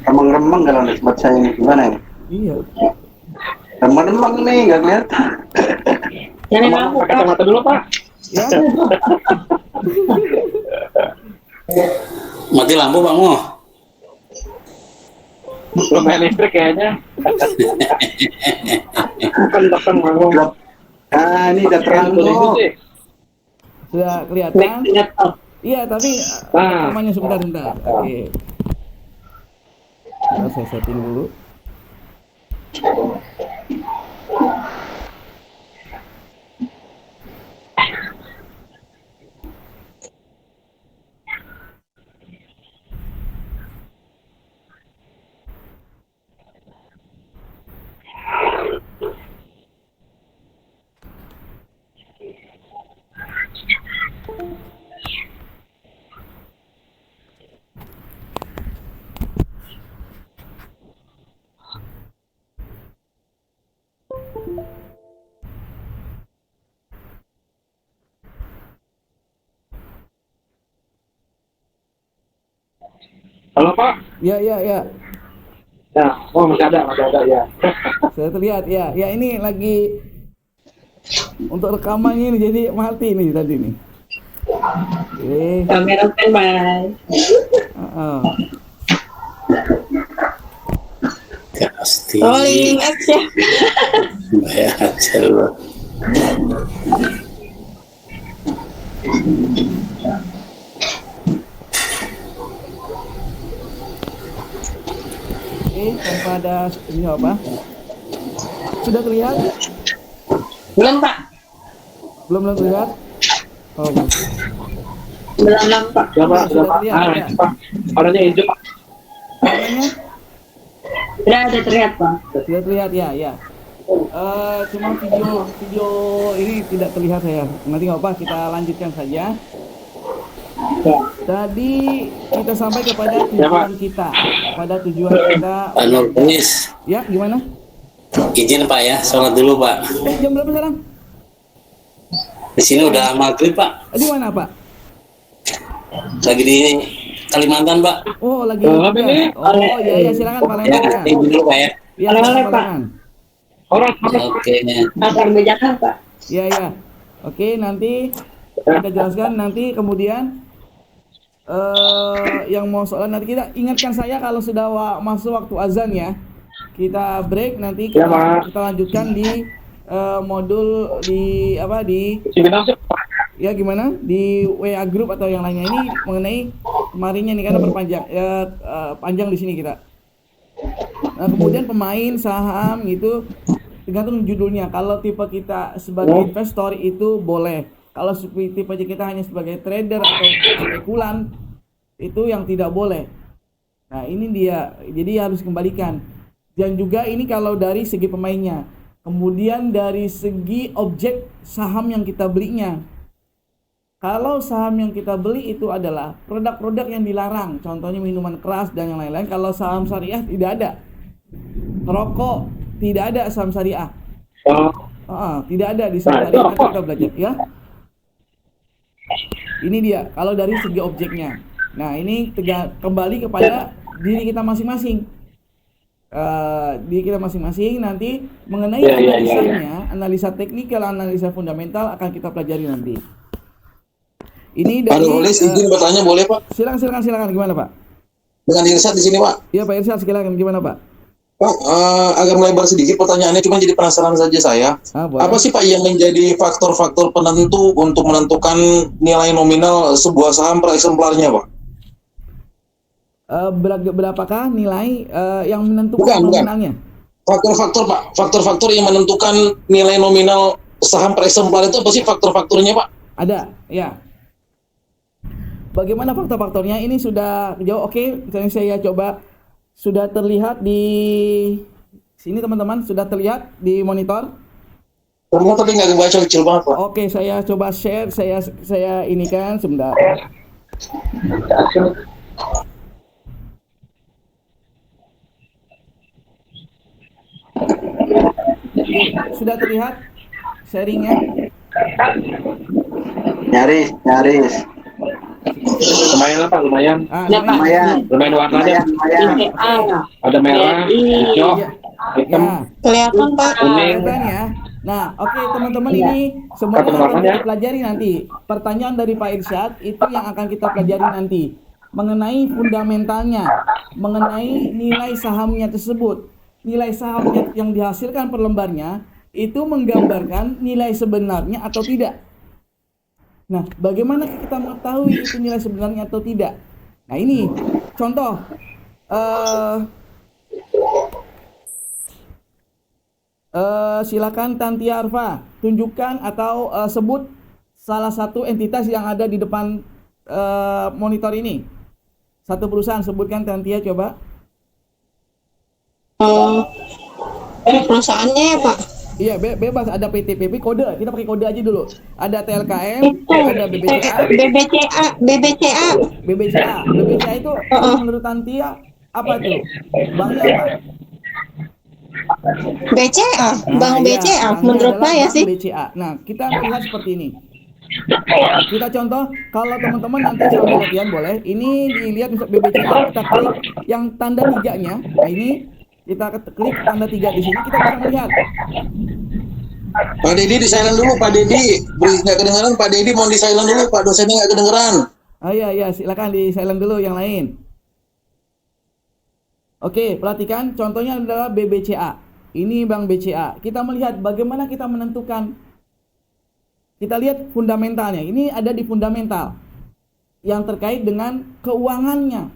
B: Remeng-remeng kalau tempat saya ini gimana ini?
A: Iya.
B: Remeng-remeng nih, nggak kelihatan.
C: Jangan lampu
E: Pakai kacamata dulu Pak.
A: Ya.
D: Mati lampu Pak Mo.
E: Belum main listrik kayaknya. Bukan mau.
B: Nah, ini udah terang tuh.
A: Sudah kelihatan? Iya, tapi
E: Nah.
A: rekamannya sebentar. Oke. Nah, saya setting dulu.
E: Halo Pak.
A: Ya.
E: Ya, oh masih ada ya.
A: Saya terlihat ya. Ya ini lagi untuk rekamannya ini jadi mati nih tadi nih. Oke.
C: Kamera standby.
D: Pasti.
C: Rolling action.
D: Bayar aja lu.
A: Oke, tanpa ada ini apa? Sudah terlihat?
C: Belum Pak.
A: Belum terlihat? Oh,
C: Belum nampak.
E: Sudah Pak, sudah Pak.
A: Sudah terlihat, ya.
E: Pak. Warnanya hijau Pak.
A: warnanya
C: Sudah ada terlihat Pak.
A: sudah terlihat ya. Cuma video ini tidak terlihat saya. Nanti nggak apa, kita lanjutkan saja.
C: Ya.
A: Tadi kita sampai kepada
E: Ya,
A: tujuan
E: Pak.
A: kita, pada tujuan kita.
D: Pak Nurbanis,
A: Ya, gimana?
D: izin Pak ya, sholat dulu Pak.
A: Jam berapa sekarang?
D: Di sini udah maghrib Pak.
A: Di mana Pak?
D: Lagi di Kalimantan Pak.
A: Oh, lagi.
E: Apa ini?
A: Oh, iya silakan Pak
D: Ya,
A: Lembang.
D: izin dulu Pak ya.
A: Iya,
C: Oleh-oleh,
A: silakan,
C: Pak.
A: Lembang.
E: Orang
D: Oke.
C: Akan bejakan Pak.
A: Iya. Oke, nanti kita jelaskan nanti kemudian yang mau soal nanti kita ingatkan saya kalau sudah masuk waktu azan ya. Kita break nanti
E: Ya, Pak.
A: kita lanjutkan di modul di
E: Cibinong sih Pak.
A: ya gimana di WA group atau yang lainnya ini mengenai kemarinnya nih karena perpanjang panjang di sini kita. Nah, kemudian pemain saham gitu tergantung judulnya. Kalau tipe kita sebagai investor itu boleh. Kalau tipe kita hanya sebagai trader atau spekulan itu yang tidak boleh. Nah, ini dia. Jadi harus kembalikan. Dan juga ini kalau dari segi pemainnya. Kemudian dari segi objek saham yang kita belinya. Kalau saham yang kita beli itu adalah produk-produk yang dilarang, contohnya minuman keras dan yang lain-lain. Kalau saham syariah tidak ada. Rokok tidak ada saham syariah. Tidak ada di saham syariah kita belajar ya. Ini dia kalau dari segi objeknya. Nah, ini kembali kepada diri kita masing-masing. Diri kita masing-masing nanti mengenai analisanya, analisa teknikal, analisa fundamental akan kita pelajari nanti. Ini dari
F: izin bertanya boleh Pak?
A: Silakan gimana Pak?
F: Dengan Irsyad di sini Pak.
A: Iya Pak Irsyad, silakan gimana Pak?
F: Pak, agak melebar sedikit pertanyaannya, cuma jadi penasaran saja saya. Apa sih Pak yang menjadi faktor-faktor penentu untuk menentukan nilai nominal sebuah saham per eksemplarnya Pak?
A: Berapakah nilai yang menentukan nominalnya?
F: Faktor-faktor Pak, faktor-faktor yang menentukan nilai nominal saham per eksemplar itu apa sih faktor-faktornya Pak?
A: Ada, ya. Bagaimana faktor-faktornya? Ini sudah jauh. Oke, misalnya saya coba, sudah terlihat di sini teman-teman, sudah terlihat di monitor.
F: Kamu tapi nggak kebaca, kecil banget Pak.
A: Oke, saya coba share, saya ini kan sebentar. Sudah terlihat sharingnya?
B: Nyaris.
E: Lumayan lah Pak, lumayan. Lumayan warnanya. Ada merah, hijau, hitam.
C: Kelihatan Pak.
A: Kelihatan ya. Nah, oke teman-teman, ini semuanya akan kita pelajari nanti. Pertanyaan dari Pak Irsyad itu yang akan kita pelajari nanti mengenai fundamentalnya, mengenai nilai sahamnya tersebut. Nilai sahamnya yang dihasilkan per lembarnya itu menggambarkan nilai sebenarnya atau tidak. Nah, bagaimana kita mengetahui itu nilai sebenarnya atau tidak? Nah, ini contoh. Silakan Tanti Arfa, tunjukkan atau sebut salah satu entitas yang ada di depan monitor ini. Satu perusahaan, sebutkan Tantia coba.
C: Perusahaannya ya Pak?
A: Iya, bebas. Ada PTPP, kode. Kita pakai kode aja dulu. Ada TLKM, ada BBCA. BBCA itu menurut Tantia apa tuh? Banknya apa?
C: BCA, Bank
A: Iya,
C: BCA.
A: banknya
C: Menurut
A: adalah
C: saya
A: Bank
C: sih.
A: BCA. Nah, kita lihat seperti ini. Kita contoh, kalau teman-teman nanti sambil latihan boleh. Ini dilihat untuk BBCA, kita klik yang tanda tiganya. Nah, ini kita klik tanda 3 di sini, kita bisa melihat.
F: Pak Dedi di silent dulu, Pak Dedi. Nggak kedengeran, Pak Dedi mau di silent dulu, Pak dosennya nggak kedengeran.
A: Oh iya, silakan di silent dulu yang lain. Oke, perhatikan contohnya adalah BBCA. Ini Bank BCA. Kita melihat bagaimana kita menentukan. Kita lihat fundamentalnya. Ini ada di fundamental yang terkait dengan keuangannya.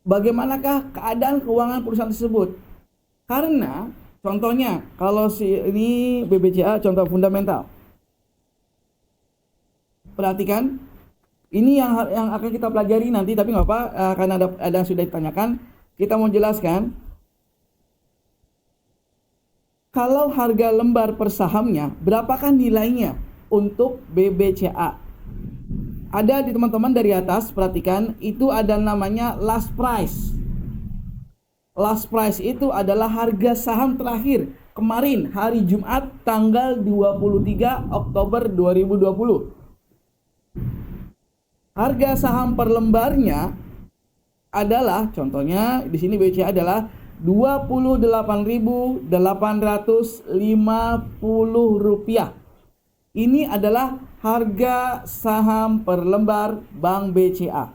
A: Bagaimanakah keadaan keuangan perusahaan tersebut? Karena contohnya kalau ini BBCA contoh fundamental. Perhatikan, ini yang akan kita pelajari nanti, tapi nggak apa, karena ada yang sudah ditanyakan, kita mau jelaskan. Kalau harga lembar per sahamnya, berapakah nilainya untuk BBCA? Ada di teman-teman dari atas, perhatikan, itu ada namanya last price. Last price itu adalah harga saham terakhir kemarin hari Jumat tanggal 23 Oktober 2020. Harga saham per lembarnya adalah, contohnya di sini BCA adalah Rp28.850. Ini adalah harga saham per lembar Bank BCA.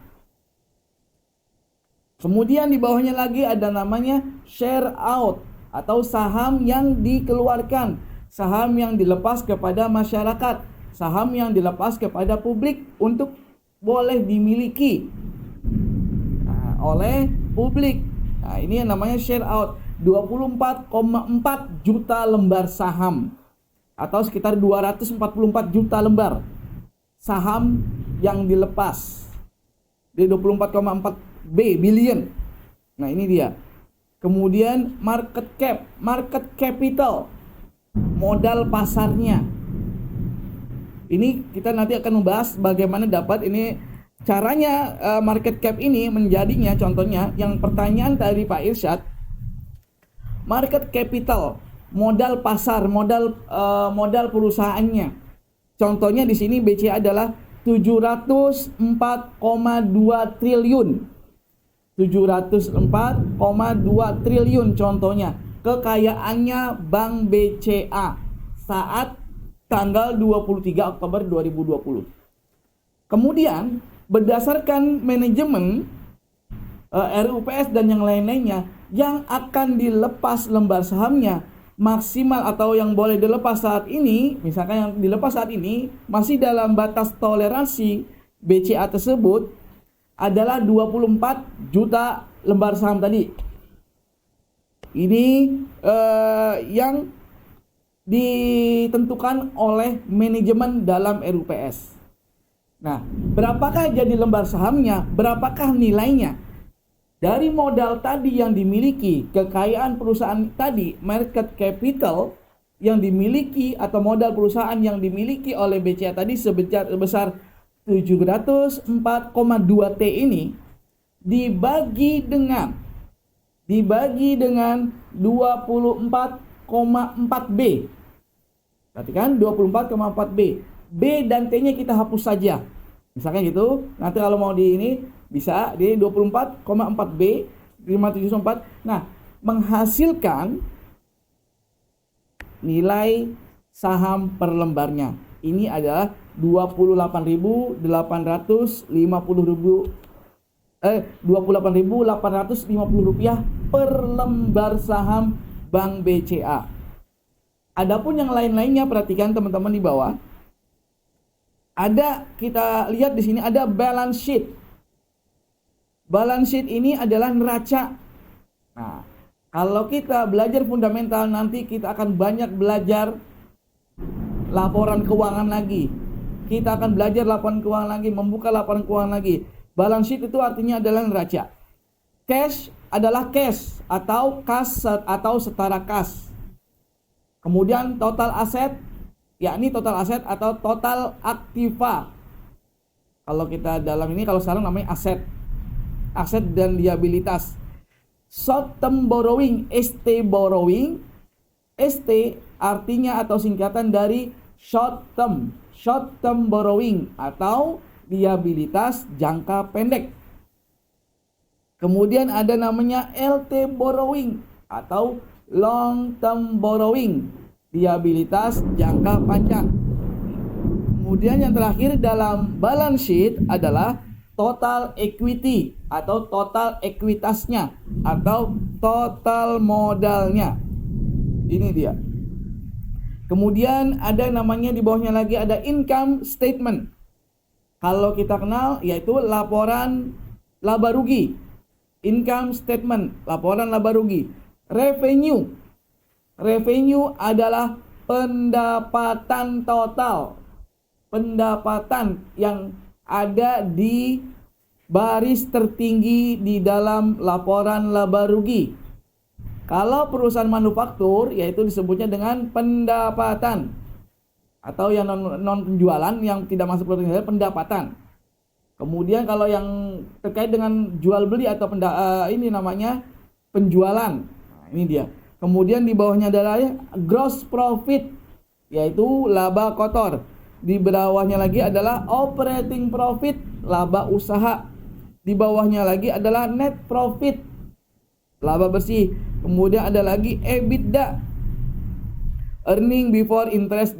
A: Kemudian di bawahnya lagi ada namanya share out atau saham yang dikeluarkan, saham yang dilepas kepada masyarakat, saham yang dilepas kepada publik untuk boleh dimiliki oleh publik. Nah, ini yang namanya share out. 24,4 juta lembar saham atau sekitar 244 juta lembar saham yang dilepas. Di 24,4 billion. Nah, ini dia. Kemudian market cap, market capital, modal pasarnya. Ini kita nanti akan membahas bagaimana dapat ini caranya market cap ini menjadinya. Contohnya yang pertanyaan dari Pak Irsyad, market capital, modal pasar, modal perusahaannya. Contohnya di sini BCA adalah 704,2 triliun. 704,2 triliun contohnya kekayaannya Bank BCA saat tanggal 23 Oktober 2020. Kemudian berdasarkan manajemen RUPS dan yang lain-lainnya yang akan dilepas lembar sahamnya maksimal atau yang boleh dilepas saat ini, misalkan yang dilepas saat ini masih dalam batas toleransi BCA tersebut adalah 24 juta lembar saham tadi. Ini yang ditentukan oleh manajemen dalam RUPS. Nah, berapakah jadi lembar sahamnya? Berapakah nilainya? Dari modal tadi yang dimiliki, kekayaan perusahaan tadi, market capital yang dimiliki atau modal perusahaan yang dimiliki oleh BCA tadi sebesar 704,2 T ini dibagi dengan 24,4 B. Perhatikan 24,4 B. B dan T-nya kita hapus saja. Misalkan gitu. Nanti kalau mau di ini bisa di 24,4 B 574. Nah, menghasilkan nilai saham per lembarnya. Ini adalah 28.850 rupiah per lembar saham Bank BCA. Adapun yang lain-lainnya, perhatikan teman-teman di bawah. Ada, kita lihat di sini ada balance sheet. Balance sheet ini adalah neraca. Nah, kalau kita belajar fundamental nanti kita akan banyak belajar laporan keuangan lagi. Kita akan belajar laporan keuangan lagi, membuka laporan keuangan lagi. Balance sheet itu artinya adalah neraca. Cash adalah cash atau kas atau setara kas. Kemudian total aset, yakni total aset atau total aktiva. Kalau kita dalam ini, kalau sekarang namanya aset. Aset dan liabilitas. Short term borrowing, ST borrowing. ST artinya atau singkatan dari short term borrowing atau liabilitas jangka pendek. Kemudian ada namanya LT borrowing atau long term borrowing, liabilitas jangka panjang. Kemudian yang terakhir dalam balance sheet adalah total equity atau total ekuitasnya atau total modalnya. Ini dia. Kemudian ada namanya di bawahnya lagi ada income statement. Kalau kita kenal yaitu laporan laba rugi. Income statement, laporan laba rugi. Revenue. Revenue adalah pendapatan total. Pendapatan yang ada di baris tertinggi di dalam laporan laba rugi. Kalau perusahaan manufaktur yaitu disebutnya dengan pendapatan atau yang non penjualan yang tidak masuk pendapatan. Kemudian kalau yang terkait dengan jual beli atau ini namanya penjualan. Nah, ini dia. Kemudian di bawahnya adalah gross profit yaitu laba kotor. Di bawahnya lagi adalah operating profit, laba usaha. Di bawahnya lagi adalah net profit, laba bersih. Kemudian ada lagi EBITDA, earning before interest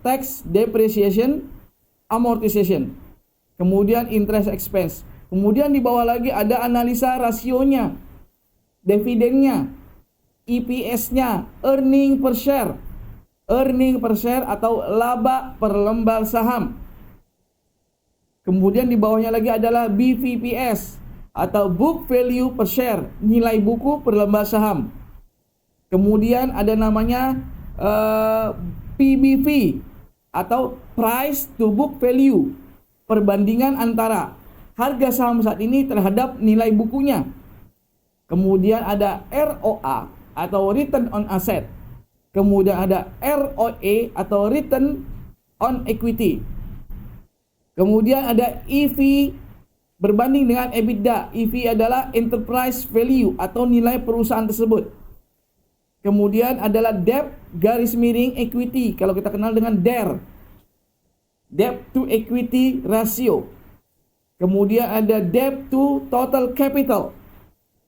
A: tax depreciation amortization. Kemudian interest expense. Kemudian di bawah lagi ada analisa rasionya, dividennya, EPS-nya, earning per share atau laba per lembar saham. Kemudian di bawahnya lagi adalah BVPS atau book value per share, nilai buku per lembar saham. Kemudian ada namanya PBV atau price to book value, perbandingan antara harga saham saat ini terhadap nilai bukunya. Kemudian ada ROA atau return on asset. Kemudian ada ROE atau return on equity. Kemudian ada EV berbanding dengan EBITDA. EV adalah enterprise value atau nilai perusahaan tersebut. Kemudian adalah debt garis miring equity, kalau kita kenal dengan DER. Debt to equity ratio. Kemudian ada debt to total capital.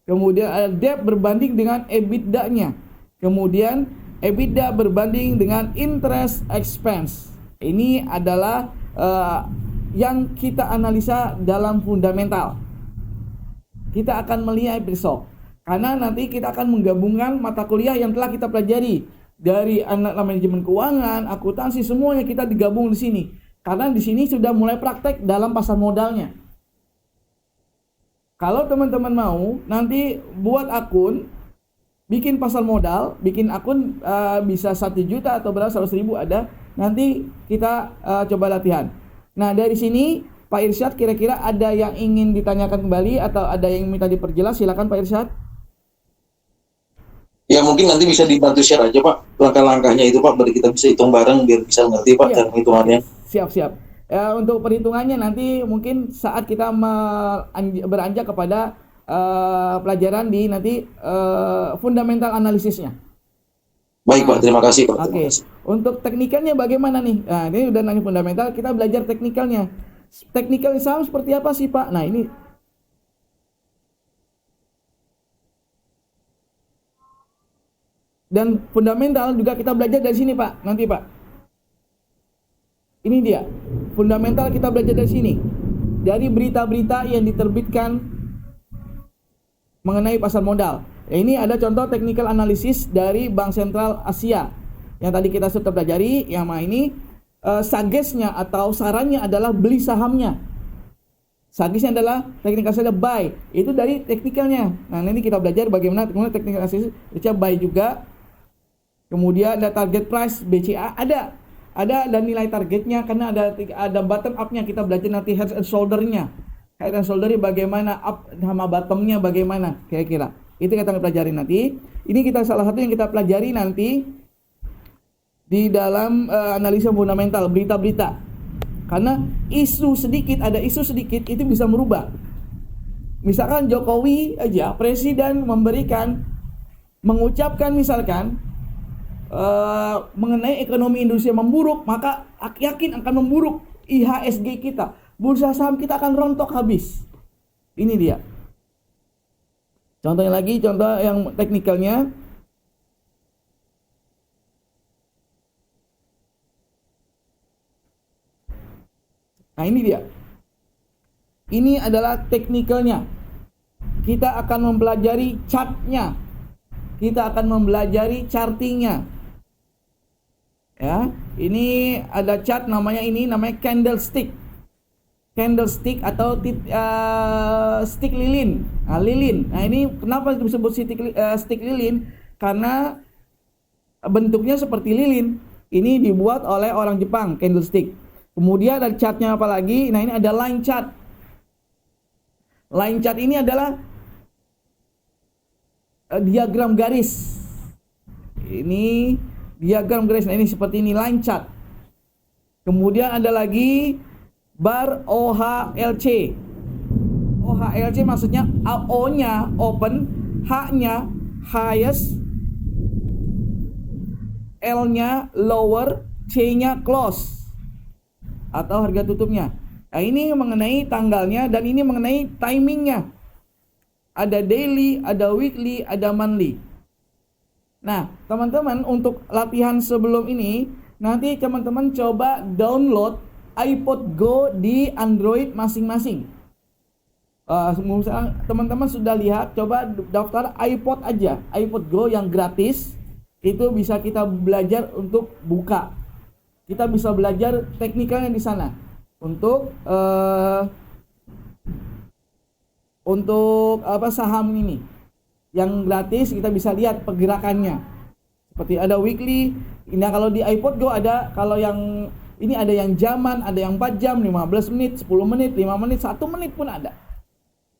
A: Kemudian ada debt berbanding dengan EBITDA-nya. Kemudian EBITDA berbanding dengan interest expense. Ini adalah yang kita analisa dalam fundamental. Kita akan melihat besok. Karena nanti kita akan menggabungkan mata kuliah yang telah kita pelajari dari manajemen keuangan, akuntansi, semuanya kita digabung di sini. Karena di sini sudah mulai praktek dalam pasar modalnya. Kalau teman-teman mau, nanti buat akun, bikin pasar modal, bikin akun bisa 1 juta atau berapa 100.000 ada. Nanti kita coba latihan. Nah dari sini Pak Irsyad kira-kira ada yang ingin ditanyakan kembali atau ada yang minta diperjelas? Silakan Pak Irsyad.
F: Ya mungkin nanti bisa dibantu share aja Pak langkah-langkahnya itu Pak, biar kita bisa hitung bareng biar bisa ngerti Pak cara hitungannya.
A: Siap. Untuk perhitungannya nanti mungkin saat kita beranjak kepada pelajaran di nanti fundamental analisisnya.
F: Baik Pak, terima kasih Pak.
A: Oke. Untuk teknikalnya bagaimana nih? Nah ini udah nanya fundamental, kita belajar teknikalnya. Teknikal saham seperti apa sih Pak? Nah ini. Dan fundamental juga kita belajar dari sini Pak, nanti Pak. Ini dia, fundamental kita belajar dari sini. Dari berita-berita yang diterbitkan mengenai pasar modal. Ini ada contoh technical analysis dari Bank Sentral Asia. Yang tadi kita sudah pelajari, yang ini suggest-nya atau sarannya adalah beli sahamnya. Suggest-nya adalah technical analysis buy. Itu dari teknikalnya. Nah, ini kita belajar bagaimana technical analysis buy juga. Kemudian ada target price BCA ada dan nilai targetnya karena ada bottom up-nya, kita belajar nanti head and shoulder-nya. Head and shoulder bagaimana, up sama bottom-nya bagaimana kira-kira. Itu kita akan pelajari nanti. Ini kita salah satu yang kita pelajari nanti di dalam analisa fundamental berita-berita. Karena ada isu sedikit itu bisa merubah. Misalkan Jokowi aja presiden mengucapkan misalkan mengenai ekonomi Indonesia memburuk, maka yakin akan memburuk IHSG kita. Bursa saham kita akan rontok habis. Ini dia. Contohnya lagi, contoh yang teknikalnya. Nah ini dia. Ini adalah teknikalnya. Kita akan mempelajari chartnya. Kita akan mempelajari chartingnya. Ya, ini ada chart namanya candlestick. Candlestick atau stick lilin. Nah, lilin. Nah, ini kenapa disebut stick lilin? Karena bentuknya seperti lilin. Ini dibuat oleh orang Jepang, candlestick. Kemudian ada chartnya apa lagi? Nah, ini ada line chart. Line chart ini adalah diagram garis. Ini diagram garis. Nah, ini seperti ini line chart. Kemudian ada lagi bar OHLC. OHLC maksudnya O-nya open, H-nya highest, L-nya lower, C-nya close atau harga tutupnya. Nah, ini mengenai tanggalnya dan ini mengenai timingnya. Ada daily, ada weekly, ada monthly. Nah, teman-teman untuk latihan sebelum ini, nanti teman-teman coba download iPod Go di Android masing-masing. Teman-teman sudah lihat, coba daftar iPod aja, iPod Go yang gratis. Itu bisa kita belajar untuk buka. Kita bisa belajar teknikalnya di sana. Untuk saham ini yang gratis, kita bisa lihat pergerakannya seperti ada weekly. Nah kalau di iPod Go ada, kalau yang Ini ada yang jaman, ada yang 4 jam, 15 menit, 10 menit, 5 menit, 1 menit pun ada.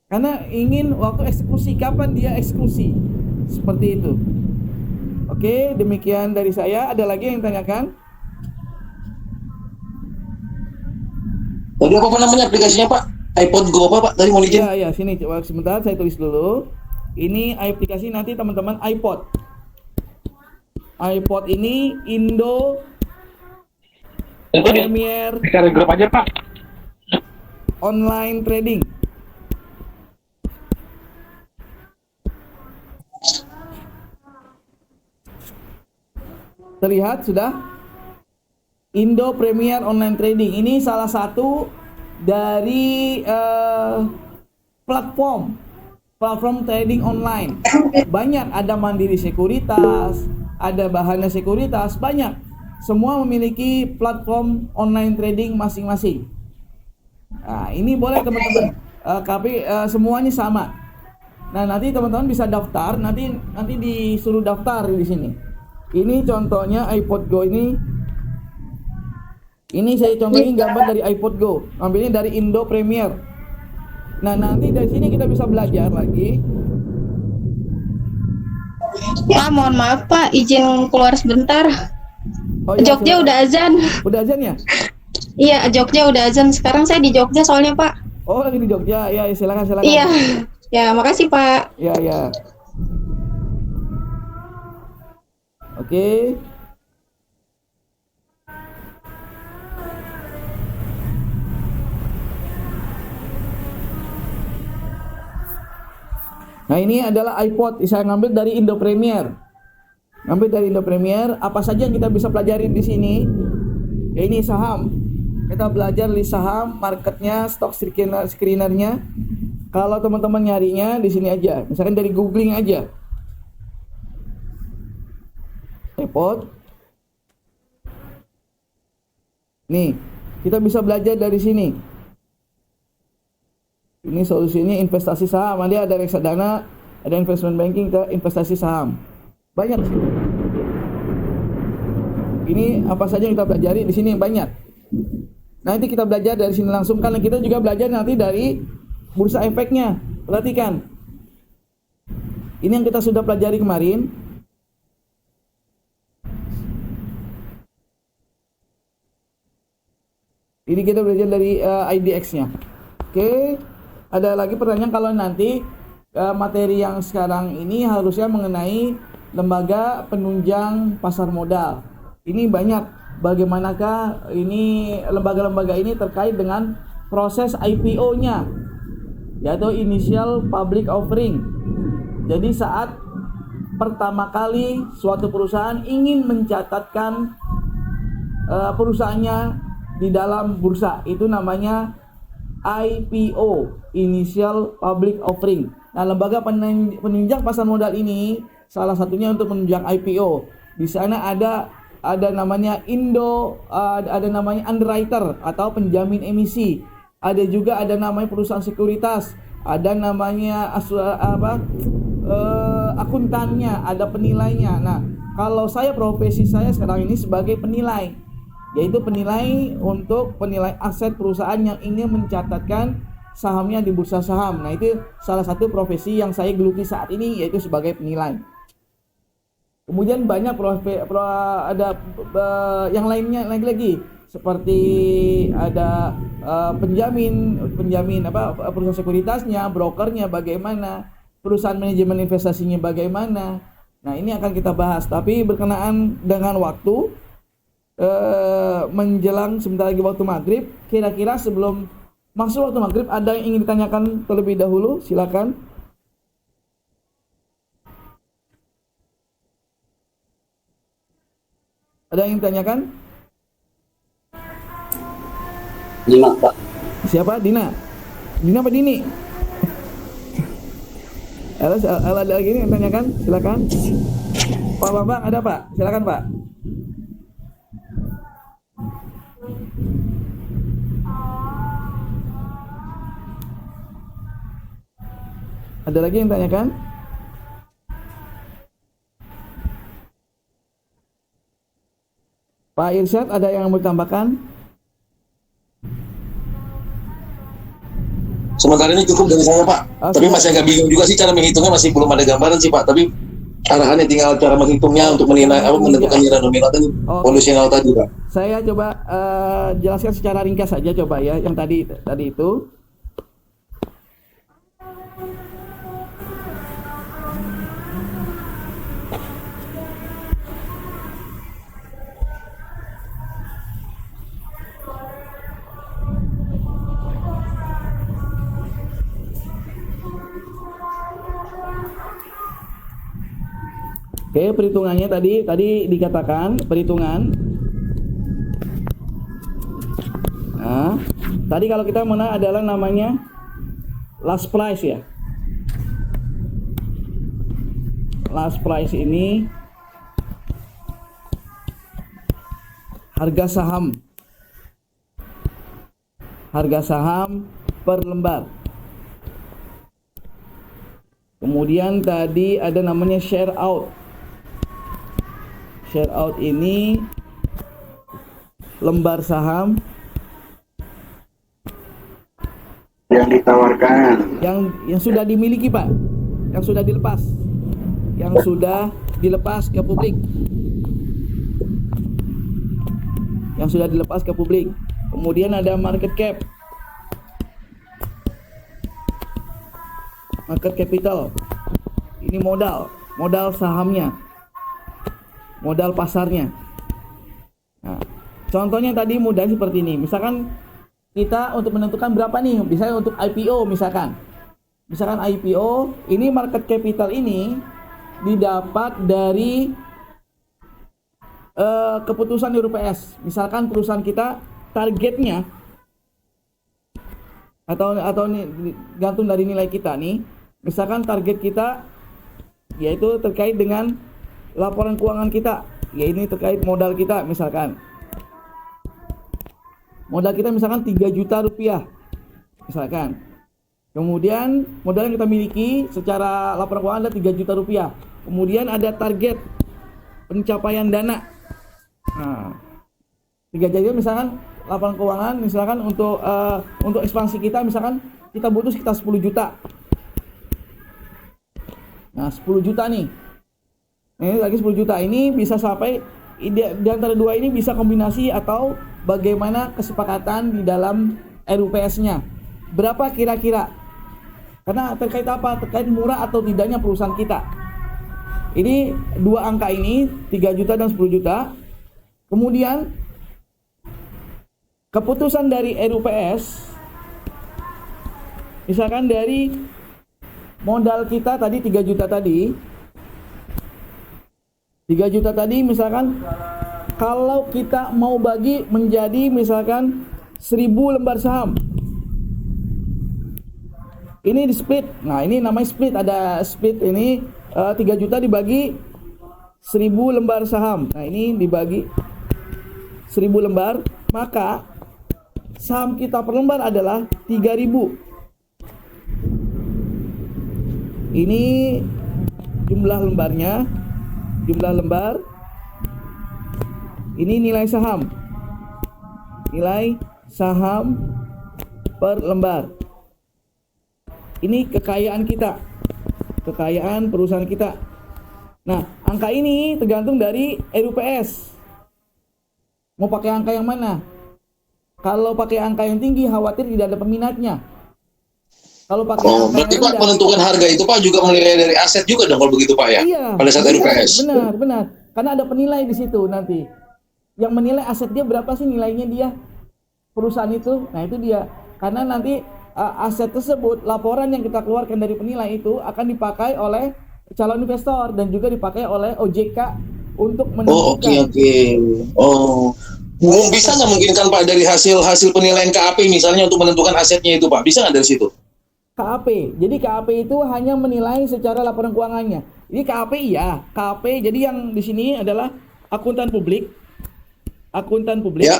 A: Karena ingin waktu eksekusi, kapan dia eksekusi. Seperti itu. Oke, demikian dari saya. Ada lagi yang tanyakan?
F: Tadi apa namanya aplikasinya Pak? iPod Go apa Pak? Tadi mau izin.
A: Ya, sini coba sebentar saya tulis dulu. Ini aplikasi nanti teman-teman iPod. iPod ini Indo Premier
E: Cari grup aja Pak.
A: Online Trading. Terlihat sudah? Indo Premier Online Trading. Ini salah satu dari platform trading online. Banyak, ada Mandiri Sekuritas, ada Bahana Sekuritas, banyak. Semua memiliki platform online trading masing-masing. Nah, ini boleh teman-teman. Tapi semuanya sama. Nah, nanti teman-teman bisa daftar, nanti disuruh daftar di sini. Ini contohnya iPod Go ini. Ini saya contohin gambar dari iPod Go. Ambilnya dari Indo Premier. Nah, nanti dari sini kita bisa belajar lagi.
C: Pak, mohon maaf Pak, izin keluar sebentar.
A: Oh, iya,
C: Jogja udah azan.
A: Udah azan ya?
C: Iya, Jogja udah azan. Sekarang saya di Jogja soalnya Pak.
A: Oh, lagi di Jogja. Ya, silakan.
C: Iya. Ya, makasih Pak.
A: Ya. Oke. Nah, ini adalah iPod. Saya ngambil dari Indo Premier. Apa saja yang kita bisa pelajari di sini? Ya, ini saham. Kita belajar list saham, marketnya, stock screenernya. Kalau teman-teman nyarinya di sini aja. Misalkan dari googling aja. iPod. Nih, kita bisa belajar dari sini. Ini solusinya investasi saham. Dia ada reksadana, ada investment banking ke investasi saham. Banyak sih. Ini apa saja yang kita pelajari di sini banyak. Nanti kita belajar dari sini langsung, karena kita juga belajar nanti dari bursa efeknya. Perhatikan. Ini yang kita sudah pelajari kemarin. Ini kita belajar dari IDX-nya. Oke. Ada lagi pertanyaan, kalau nanti materi yang sekarang ini harusnya mengenai lembaga penunjang pasar modal. Ini banyak bagaimanakah ini lembaga-lembaga ini terkait dengan proses IPO-nya, yaitu Initial Public Offering. Jadi saat pertama kali suatu perusahaan ingin mencatatkan perusahaannya di dalam bursa, itu namanya IPO, Initial Public Offering. Nah, lembaga penunjang pasar modal ini salah satunya untuk menunjang IPO. Di sana ada namanya ada namanya underwriter atau penjamin emisi. Ada juga namanya perusahaan sekuritas, ada namanya akuntannya, ada penilainya. Nah, kalau profesi saya sekarang ini sebagai penilai, yaitu penilai untuk penilai aset perusahaan yang ingin mencatatkan sahamnya di bursa saham. Nah, itu salah satu profesi yang saya geluti saat ini, yaitu sebagai penilai. Kemudian banyak ada yang lainnya lagi, seperti ada penjamin perusahaan sekuritasnya, brokernya bagaimana, perusahaan manajemen investasinya bagaimana. Nah, ini akan kita bahas, tapi berkenaan dengan waktu. Menjelang sebentar lagi waktu maghrib, kira-kira sebelum masuk waktu maghrib ada yang ingin ditanyakan terlebih dahulu? Silakan. Ada yang ingin ditanyakan?
D: Dina, Pak.
A: Siapa? Dina apa Dini? Ada lagi yang tanyakan? Silakan. Pak Bambang ada Pak? Silakan Pak. Ada lagi yang tanyakan? Pak Irsyad, ada yang mau ditambahkan?
F: Sementara ini cukup dari saya, Pak. Tapi masih agak bingung juga sih cara menghitungnya, masih belum ada gambaran sih, Pak. Tapi arahannya tinggal cara menghitungnya untuk menilai menentukan nilai nominal dan kondisional tadi, Pak.
A: Saya coba jelaskan secara ringkas saja coba ya yang tadi itu. Oke, perhitungannya tadi dikatakan perhitungan. Nah, tadi kalau kita mana adalah namanya last price ya. Last price ini harga saham per lembar. Kemudian tadi ada namanya share out. Share out ini lembar saham
B: yang ditawarkan,
A: yang sudah dimiliki, Pak, yang sudah dilepas ke publik, kemudian ada market capital, ini modal sahamnya, modal pasarnya. Nah, contohnya tadi mudah seperti ini. Misalkan kita untuk menentukan berapa nih, misalnya untuk IPO misalkan IPO ini market capital ini didapat dari keputusan RUPS. Misalkan perusahaan kita targetnya atau gantung dari nilai kita nih. Misalkan target kita yaitu terkait dengan laporan keuangan kita, ya ini terkait modal kita misalkan. Modal kita misalkan 3 juta rupiah misalkan. Kemudian modal yang kita miliki secara laporan keuangan ada 3 juta rupiah. Kemudian ada target pencapaian dana. Nah, 3 juta misalkan laporan keuangan misalkan untuk ekspansi kita misalkan kita butuh sekitar 10 juta. Nah, 10 juta nih. Ini lagi 10 juta ini bisa sampai di antara dua ini bisa kombinasi atau bagaimana kesepakatan di dalam RUPS-nya. Berapa kira-kira? Karena terkait apa? Terkait murah atau tidaknya perusahaan kita. Ini dua angka ini 3 juta dan 10 juta. Kemudian keputusan dari RUPS misalkan dari modal kita tadi 3 juta tadi. 3 juta tadi misalkan kalau kita mau bagi menjadi misalkan 1000 lembar saham. Ini di split. Nah, ini namanya split. Ada split ini 3 juta dibagi 1000 lembar saham. Nah, ini dibagi 1000 lembar, maka saham kita per lembar adalah 3000. Ini jumlah lembarnya. Jumlah lembar. Ini nilai saham. Nilai saham per lembar. Ini kekayaan kita. Kekayaan perusahaan kita. Nah, angka ini tergantung dari RUPS. Mau pakai angka yang mana? Kalau pakai angka yang tinggi khawatir tidak ada peminatnya. Kalau pakai
F: berarti Pak menentukan harga itu Pak juga menilai dari aset juga dong kalau begitu Pak ya?
A: Iya.
F: Pada saat RUPS.
A: Benar. Karena ada penilai di situ nanti. Yang menilai aset dia berapa sih nilainya dia perusahaan itu. Nah, itu dia. Karena nanti aset tersebut, laporan yang kita keluarkan dari penilai itu akan dipakai oleh calon investor dan juga dipakai oleh OJK untuk menentukan.
F: Bisa nggak mungkin kan Pak dari hasil penilaian KAP misalnya untuk menentukan asetnya itu Pak? Bisa nggak dari situ?
A: KAP. Jadi KAP itu hanya menilai secara laporan keuangannya. Ini KAP iya, KAP. Jadi yang di sini adalah akuntan publik. Akuntan publik.
F: Ya.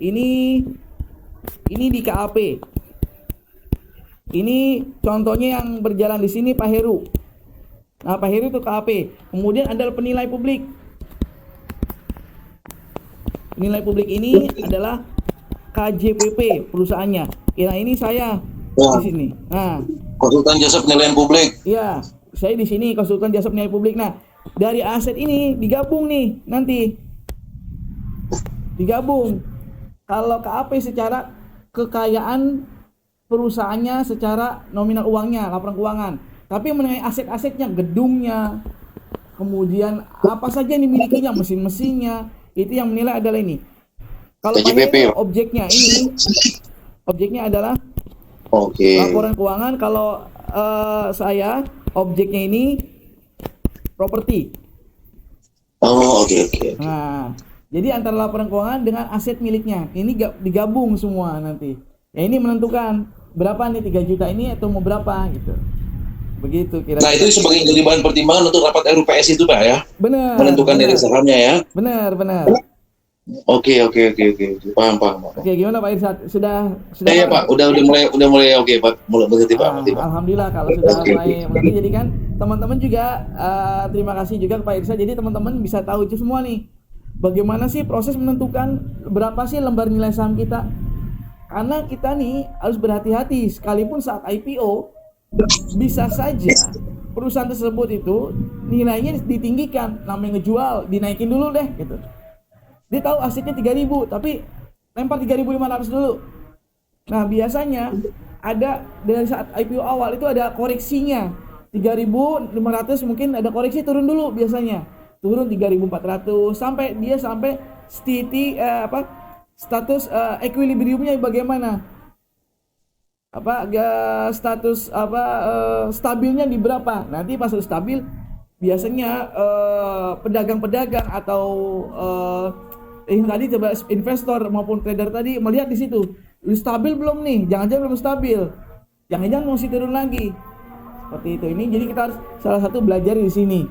A: Ini di KAP. Ini contohnya yang berjalan di sini Pak Heru. Nah, Pak Heru itu KAP. Kemudian ada penilai publik. nilai publik ini adalah KJPP perusahaannya. Nah, ini saya di sini. Nah,
F: konsultan jasa penilaian publik.
A: iya, saya di sini konsultan jasa penilaian publik. Nah, dari aset ini digabung nih nanti. Digabung. Kalau KAP secara kekayaan perusahaannya secara nominal uangnya, laporan keuangan. Tapi mengenai aset-asetnya, gedungnya, kemudian apa saja yang dimilikinya, mesin-mesinnya, itu yang menilai adalah ini. Kalau
F: KJPP.
A: objeknya adalah
F: Oke.
A: laporan keuangan. Kalau saya objeknya ini properti.
F: Oh, oke.
A: Nah, jadi antara laporan keuangan dengan aset miliknya ini digabung semua nanti. Ya ini menentukan berapa nih 3 juta ini atau mau berapa gitu. Begitu kira-kira.
F: Nah, itu sebagai jadi bahan pertimbangan untuk rapat RUPS itu, Pak ya.
A: Benar.
F: Menentukan nilai sahamnya ya.
A: Benar.
F: Oke. Paham.
A: Oke, gimana Pak Irsad? Sudah
F: Ya, Pak, udah mulai oke, Pak. Mulai mengerti, Pak.
A: Alhamdulillah kalau sudah mulai mengerti. Jadi kan teman-teman juga terima kasih juga ke Pak Irsad. Jadi teman-teman bisa tahu itu semua nih. Bagaimana sih proses menentukan berapa sih lembar nilai saham kita? Karena kita nih harus berhati-hati, sekalipun saat IPO bisa saja perusahaan tersebut itu nilainya ditinggikan, namanya ngejual, dinaikin dulu deh gitu. Dia tahu asetnya 3.000 tapi lempar 3.500 dulu. Nah, biasanya ada dari saat IPO awal itu ada koreksinya. 3.500 mungkin ada koreksi turun dulu biasanya. Turun 3.400 sampai status equilibriumnya bagaimana? Stabilnya di berapa? Nanti pas sudah stabil biasanya pedagang-pedagang atau tadi coba investor maupun trader tadi melihat di situ. Stabil belum nih? Jangan-jangan belum stabil. Jangan-jangan masih turun lagi. Seperti itu. Ini jadi kita harus salah satu belajar di sini.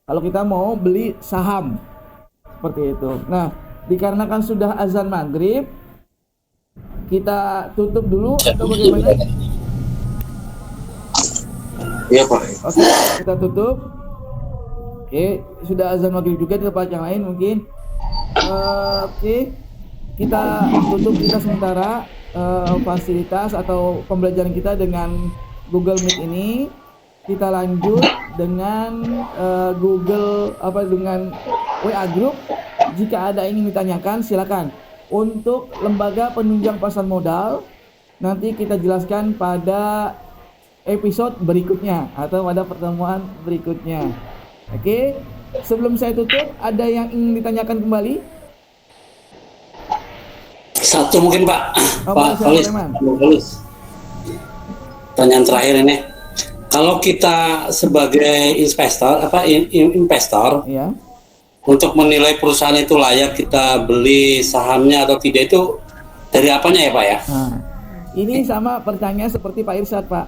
A: Kalau kita mau beli saham. Seperti itu. Nah, dikarenakan sudah azan maghrib, kita tutup dulu atau bagaimana?
F: Iya, Pak.
A: Oke, kita tutup. Oke, sudah azan maghrib juga di tempat yang lain mungkin. Oke, kita tutup kita sementara fasilitas atau pembelajaran kita dengan Google Meet ini. Kita lanjut dengan dengan WA Group. Jika ada yang ingin ditanyakan silakan. Untuk lembaga penunjang pasar modal nanti kita jelaskan pada episode berikutnya atau pada pertemuan berikutnya. Oke, sebelum saya tutup ada yang ingin ditanyakan kembali?
D: Satu mungkin Pak. Pak Falis. Pertanyaan terakhir ini. Kalau kita sebagai investor
A: ya,
D: untuk menilai perusahaan itu layak kita beli sahamnya atau tidak itu dari apanya ya Pak ya?
A: Nah, ini sama pertanyaan seperti Pak Irsad Pak.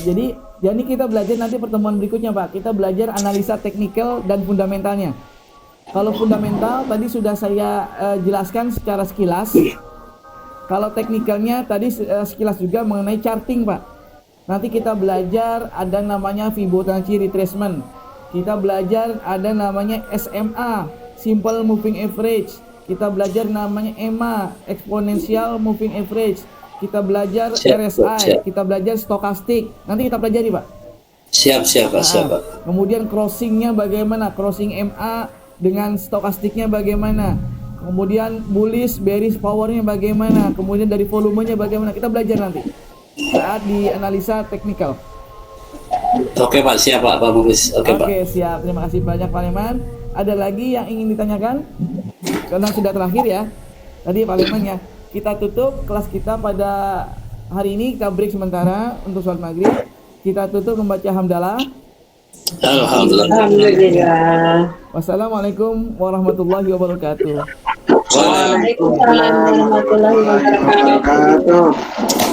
A: Jadi kita belajar nanti pertemuan berikutnya Pak. Kita belajar analisa teknikal dan fundamentalnya. Kalau fundamental tadi sudah saya jelaskan secara sekilas. Kalau teknikalnya tadi sekilas juga mengenai charting Pak. Nanti kita belajar ada namanya Fibonacci retracement. Kita belajar ada namanya SMA, Simple Moving Average. Kita belajar namanya EMA, Exponential Moving Average. Kita belajar RSI, kita belajar stokastik. Nanti kita pelajari Pak.
D: Siap Pak.
A: Kemudian crossingnya bagaimana? Crossing MA dengan stokastiknya bagaimana? Kemudian bullish, bearish powernya bagaimana? Kemudian dari volumenya bagaimana? Kita belajar nanti saat di analisa teknikal.
D: Oke Pak, siap Pak Mubis. Oke Pak.
A: Siap. Terima kasih banyak Pak Leman. Ada lagi yang ingin ditanyakan? Karena sudah terakhir ya. Tadi Pak Leman ya. Kita tutup kelas kita pada hari ini. Kita break sementara untuk sholat maghrib. Kita tutup membaca hamdalah.
D: Alhamdulillah.
A: Wassalamualaikum warahmatullahi wabarakatuh.
C: Waalaikumsalam warahmatullahi wabarakatuh.